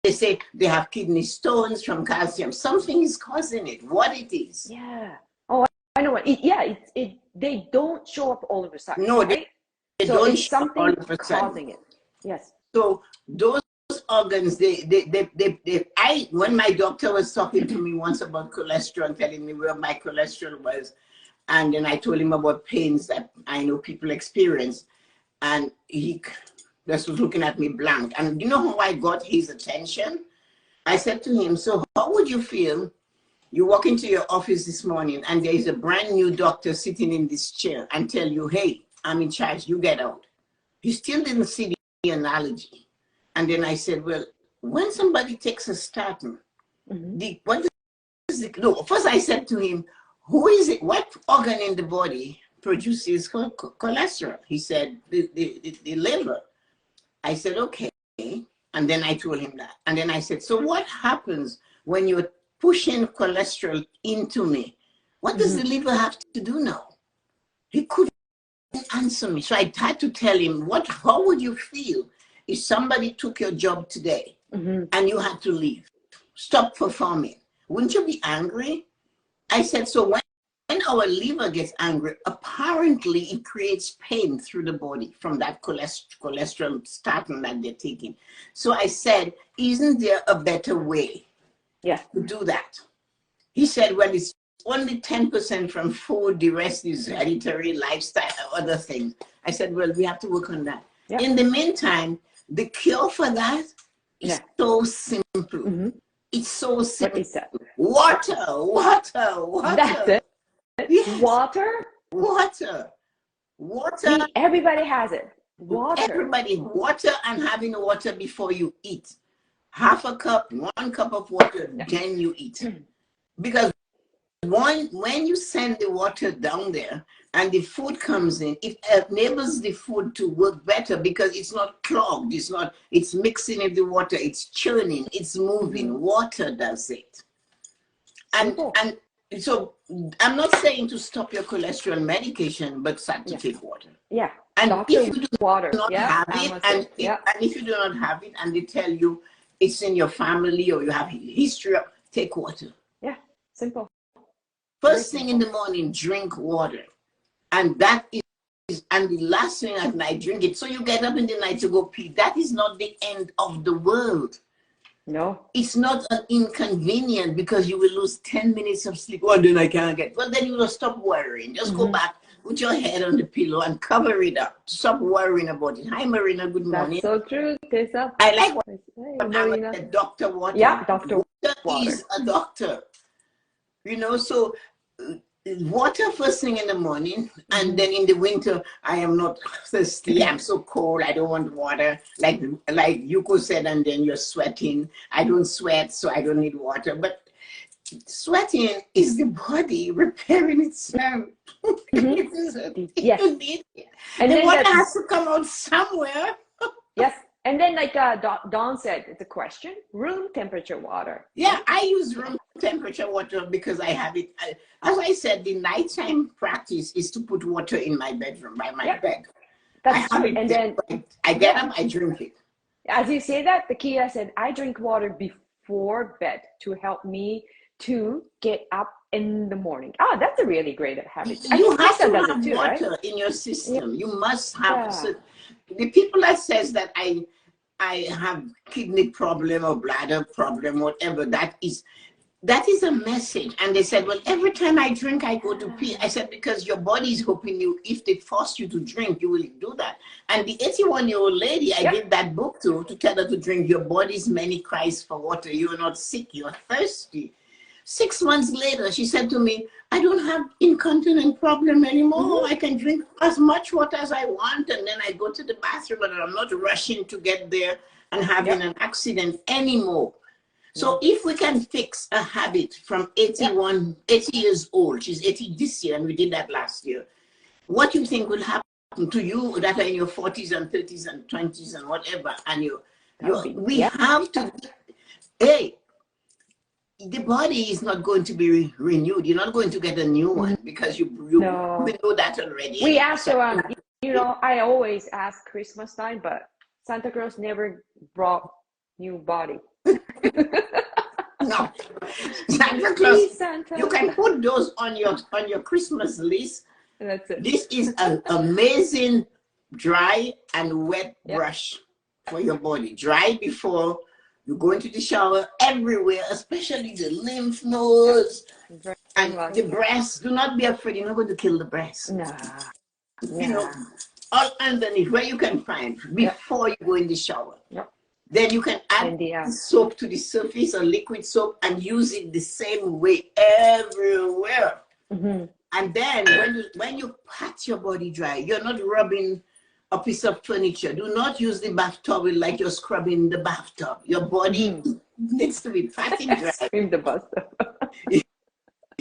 they say they have kidney stones from calcium. Something is causing it. What it is? Yeah. Oh, I know what. They don't show up all of a sudden. No, right? they so don't it's show up all something of a sudden. causing it. Yes. So those organs, when my doctor was talking to me once about cholesterol, telling me where my cholesterol was, and then I told him about pains that I know people experience, and he just was looking at me blank. And you know how I got his attention? I said to him, so how would you feel? You walk into your office this morning and there is a brand new doctor sitting in this chair and tell you, hey, I'm in charge, you get out. He still didn't see the analogy. And then I said, well, when somebody takes a statin, first I said to him, who is it? What organ in the body produces cholesterol? He said, the liver. I said, okay. And then I told him that. And then I said, so what happens when you're pushing cholesterol into me? What does the liver have to do now? He couldn't answer me. So I had to tell him, how would you feel if somebody took your job today and you had to leave, stop performing? Wouldn't you be angry? I said, so when our liver gets angry, apparently it creates pain through the body from that cholesterol statin that they're taking. So I said, isn't there a better way to do that? He said, well, it's only 10% from food, the rest is hereditary, lifestyle, other things. I said, well, we have to work on that. Yeah. In the meantime, the cure for that is so simple. It's so simple. Water. That's it. Yes. Water. See, everybody has it. Water. Water, and having water before you eat. Half a cup, 1 cup of water, then you eat. Because when you send the water down there and the food comes in, it enables the food to work better because it's not clogged. It's mixing in the water, it's churning, it's moving. Water does it. And so I'm not saying to stop your cholesterol medication, but start to take water. Yeah. And Doctor, if you do not have it, and if you do not have it, and they tell you it's in your family or you have history of, take water. Yeah, simple. First thing in the morning, drink water. And that is, and the last thing at night, drink it. So you get up in the night to go pee. That is not the end of the world. No. It's not an inconvenience because you will lose 10 minutes of sleep. Well, then I can't get. Well, then you will stop worrying. Just go back, put your head on the pillow and cover it up. Stop worrying about it. Hi, Marina. Good morning. That's so true, Tessa. I like what Marina said, Dr. Water. Yeah, Dr. Water is a doctor. So water first thing in the morning, and then in the winter I am not thirsty. I'm so cold. I don't want water. Like Yuko said, and then you're sweating. I don't sweat, so I don't need water. But sweating is the body repairing itself. Yes. You need it. And The then water has to come out somewhere. yes. And then like Dawn said, it's a question, room temperature water. Yeah, I use room temperature water because I have it. As I said, the nighttime practice is to put water in my bedroom, by my bed. That's true. And then I get up, I drink it. As you say that, Takia said, I drink water before bed to help me to get up in the morning. Oh, that's a really great habit. You have to does have it too, water right? in your system. You must have. Yeah. So the people that says that I have kidney problem or bladder problem, whatever, that is a message. And they said, well, every time I drink, I go to pee. I said, because your body is hoping you, if they force you to drink, you will do that. And the 81-year-old lady, I gave that book to tell her to drink. Your body's many cries for water. You're not sick, you're thirsty. 6 months later, she said to me, I don't have incontinent problem anymore. I can drink as much water as I want, and then I go to the bathroom, and I'm not rushing to get there and having an accident anymore. So if we can fix a habit from 80 years old, she's 80 this year, and we did that last year, what do you think will happen to you that are in your 40s and 30s and 20s and whatever, and we have to, the body is not going to be renewed. You're not going to get a new one because we know that already. We also, you know, I always ask Christmas time, but Santa Claus never brought new body. No, Santa Claus. Santa. You can put those on your Christmas list. That's it. This is an amazing dry and wet brush for your body. Dry before you go into the shower, everywhere, especially the lymph nodes and the breast. Do not be afraid. You're not going to kill the breast. No. You know, all underneath where you can find before you go in the shower. Then you can add soap to the surface, or liquid soap, and use it the same way everywhere. And then when you pat your body dry, you're not rubbing a piece of furniture. Do not use the bath towel like you're scrubbing the bathtub. Your body needs to be patted dry. Scream the bathtub.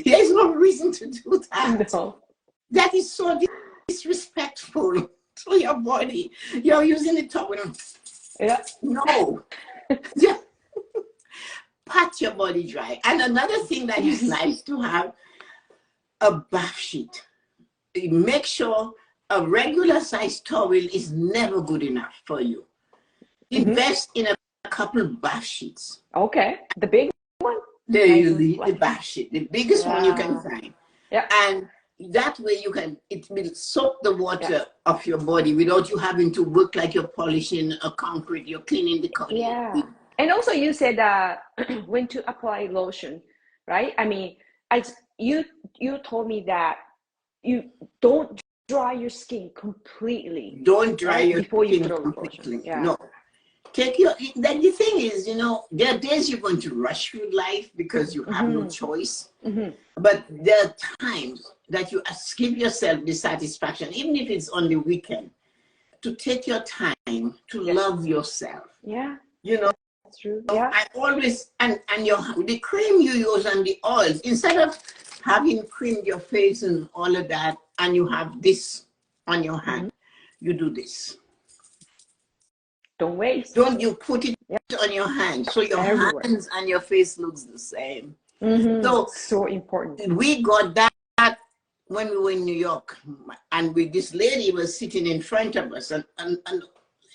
There's no reason to do that. No. That is so disrespectful to your body. You're using the towel. No. Just pat your body dry. And another thing that is nice to have, a bath sheet. Make sure a regular size towel is never good enough for you. Invest in a couple bath sheets. Okay. The big one? The bath sheet. The biggest one you can find. And that way it will soak the water off your body without you having to work like you're polishing a concrete, you're cleaning the concrete. And also you said when to apply lotion, right? I mean, you told me that you don't dry your skin completely. Don't dry your skin completely. No. Then the thing is, you know, there are days you're going to rush through life because you have no choice. But there are times that you give yourself the satisfaction, even if it's on the weekend, to take your time to love yourself. You know, that's true. I always, and the cream you use and the oils, instead of having creamed your face and all of that, and you have this on your hand, you do this. Don't waste. Don't you put it on your hand so your hands and your face looks the same. So important. We got that when we were in New York, and this lady was sitting in front of us, and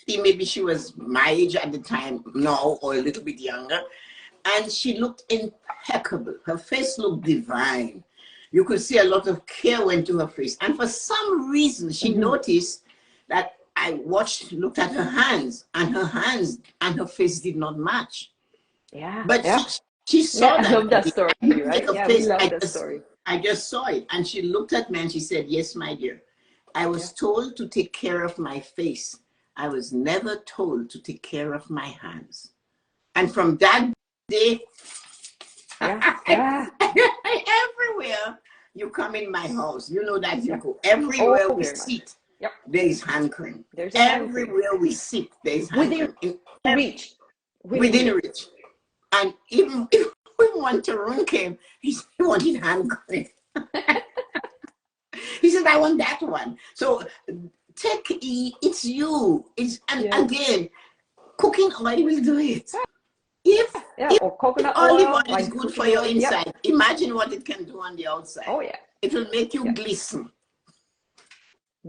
maybe she was my age at the time now, or a little bit younger, and she looked impeccable. Her face looked divine. You could see a lot of care went to her face, and for some reason she noticed that I looked at her hands, and her face did not match. But she saw that. I love that story, right? We love that story. I just saw it, and she looked at me and she said, yes, my dear, I was told to take care of my face. I was never told to take care of my hands. And from that day, everywhere, you come in my house, you know that you go. Everywhere we very much. sit, Yep. there is hand cream. There's a hand cream. Everywhere we sit, there is hand Within cream. reach. Within reach. And even if when Tarun came, he wanted hand cream. He said, I want that one. So it's you. And again, cooking oil will do it. If or coconut olive oil oil is good for your inside, imagine what it can do on the outside. Oh yeah. It will make you glisten.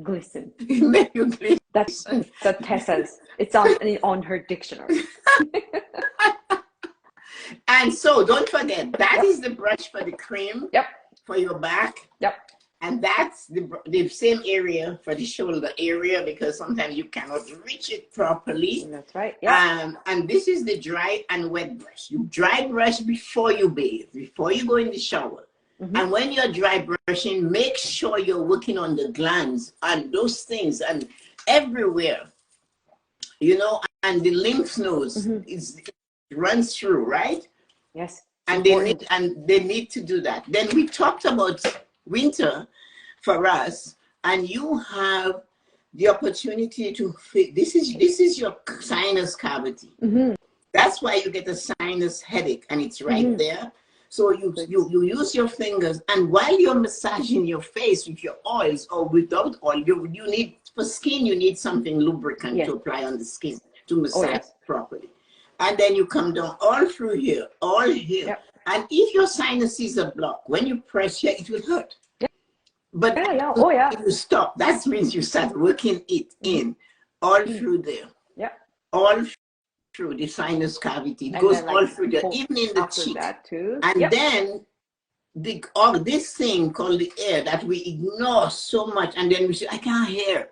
Glisten. It will make you glisten. That's Tessa's. It's on her dictionary. And so don't forget, that is the brush for the cream. Yep. For your back. Yep. And that's the same area for the shoulder area, because sometimes you cannot reach it properly. That's right. Yeah. And this is the dry and wet brush. You dry brush before you bathe, before you go in the shower. And when you're dry brushing, make sure you're working on the glands and those things and everywhere, you know, and the lymph nodes it runs through, right? Yes. And they need to do that. Then we talked about winter for us, and you have the opportunity to this is your sinus cavity. That's why you get a sinus headache, and it's right there. So you use your fingers, and while you're massaging your face with your oils or without oil, you need, for skin, you need something lubricant to apply on the skin to massage properly. And then you come down all through here, all here. And if your sinuses are blocked, when you press here, it will hurt. But if you stop, that means you start working it in all through there. All through the sinus cavity. It goes all through there, even in the cheek. That too. And then this thing called the air that we ignore so much, and then we say, I can't hear,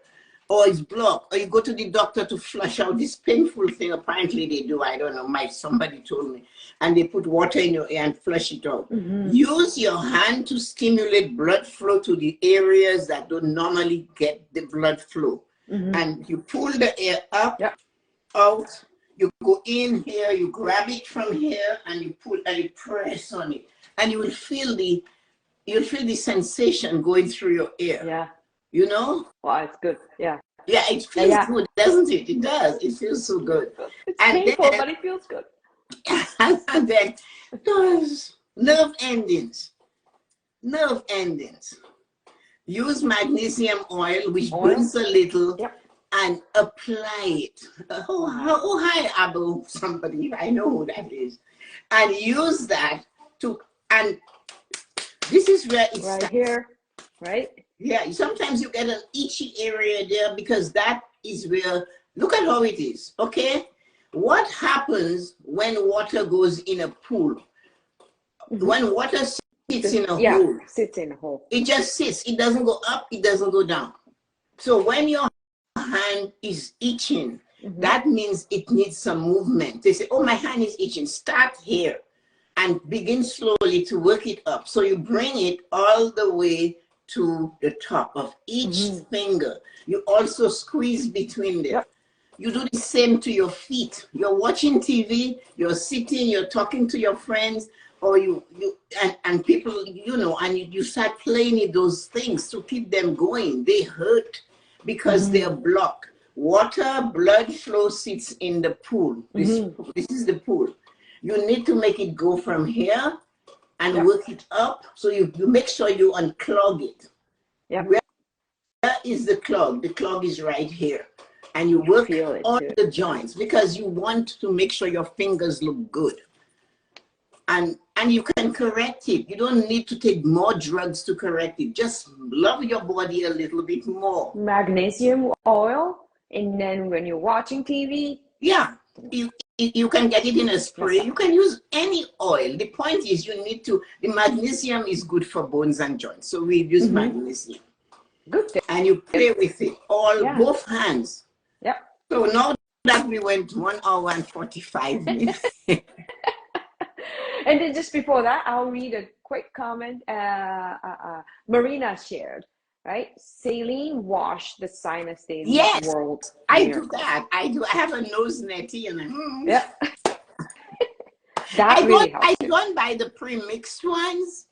or it's blocked, or you go to the doctor to flush out this painful thing. Apparently they do, I don't know, somebody told me, and they put water in your ear and flush it out. Use your hand to stimulate blood flow to the areas that don't normally get the blood flow. And you pull the air up, out, you go in here, you grab it from here, and you pull and you press on it, and you will feel the sensation going through your ear. You know? Wow, it's good. Yeah, it feels good, doesn't it? It does. It feels so good. It's painful, but it feels good. And then those nerve endings. Use magnesium oil, which burns a little, and apply it. Oh, hi, Abu, somebody, I know who that is. And use that and this is where it's right here, right? Yeah, sometimes you get an itchy area there, because that is where, look at how it is, okay? What happens when water goes in a pool? When water sits in a hole. Sits in a hole. It just sits. It doesn't go up. It doesn't go down. So when your hand is itching, that means it needs some movement. They say, oh, my hand is itching. Start here and begin slowly to work it up. So you bring it all the way to the top of each finger. You also squeeze between them. You do the same to your feet. You're watching TV, you're sitting, you're talking to your friends, or and people, you know, and you start playing those things to keep them going. They hurt because they're blocked. Water, blood flow sits in the pool. This is the pool. You need to make it go from here and work it up. So you make sure you unclog it. Where is the clog? The clog is right here. And you work on the joints, because you want to make sure your fingers look good. And you can correct it. You don't need to take more drugs to correct it. Just love your body a little bit more. Magnesium oil, and then when you're watching TV. You can get it in a spray. You can use any oil. The point is the magnesium is good for bones and joints. So we use magnesium. Good. And you play with it both hands. So now that we went 1 hour and 45 minutes. And then just before that, I'll read a quick comment Marina shared, right? Saline wash the sinus daily. Yes, world. I do that. I do. I have a nose netty and that really helps. I don't buy the pre-mixed ones.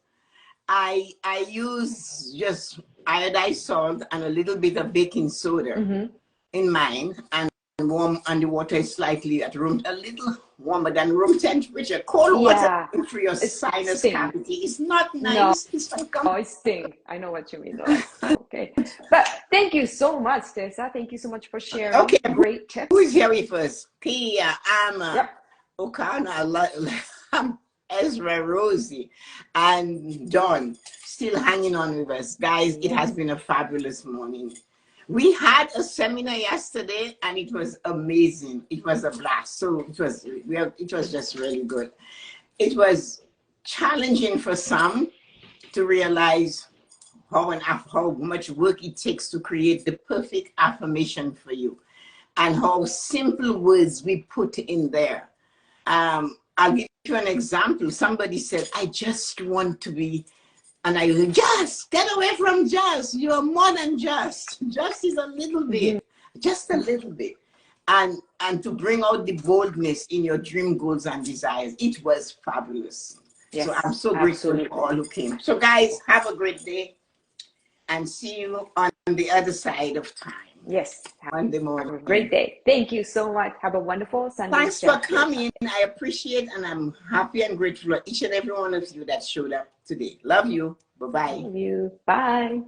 I use just iodized salt and a little bit of baking soda in mine, and warm, and the water is slightly at room a little warmer than room temperature. Cold water for your sinus cavity. It's not nice. It's Oh, it sting. I know what you mean. Okay, but thank you so much, Tessa. Thank you so much for sharing. Okay, great tips. Who is here with us? Pia, Amma, Okana, Ezra, Rosie, and Dawn still hanging on with us. Guys, it has been a fabulous morning. We had a seminar yesterday and it was amazing. It was a blast. So it was just really good. It was challenging for some to realize how much work it takes to create the perfect affirmation for you, and how simple words we put in there. I'll give you an example. Somebody said, I just want to be, and I said, just get away from just. You're more than just. Just is a little bit, just a little bit. And to bring out the boldness in your dream goals and desires. It was fabulous. Yes, so I'm so grateful for all who came. So guys, have a great day and see you on the other side of time. Yes. Monday morning. Have a great day. Thank you so much. Have a wonderful Sunday. Thanks for coming. I appreciate and I'm happy and grateful for each and every one of you that showed up today. Love you. Bye-bye. Love you. Bye.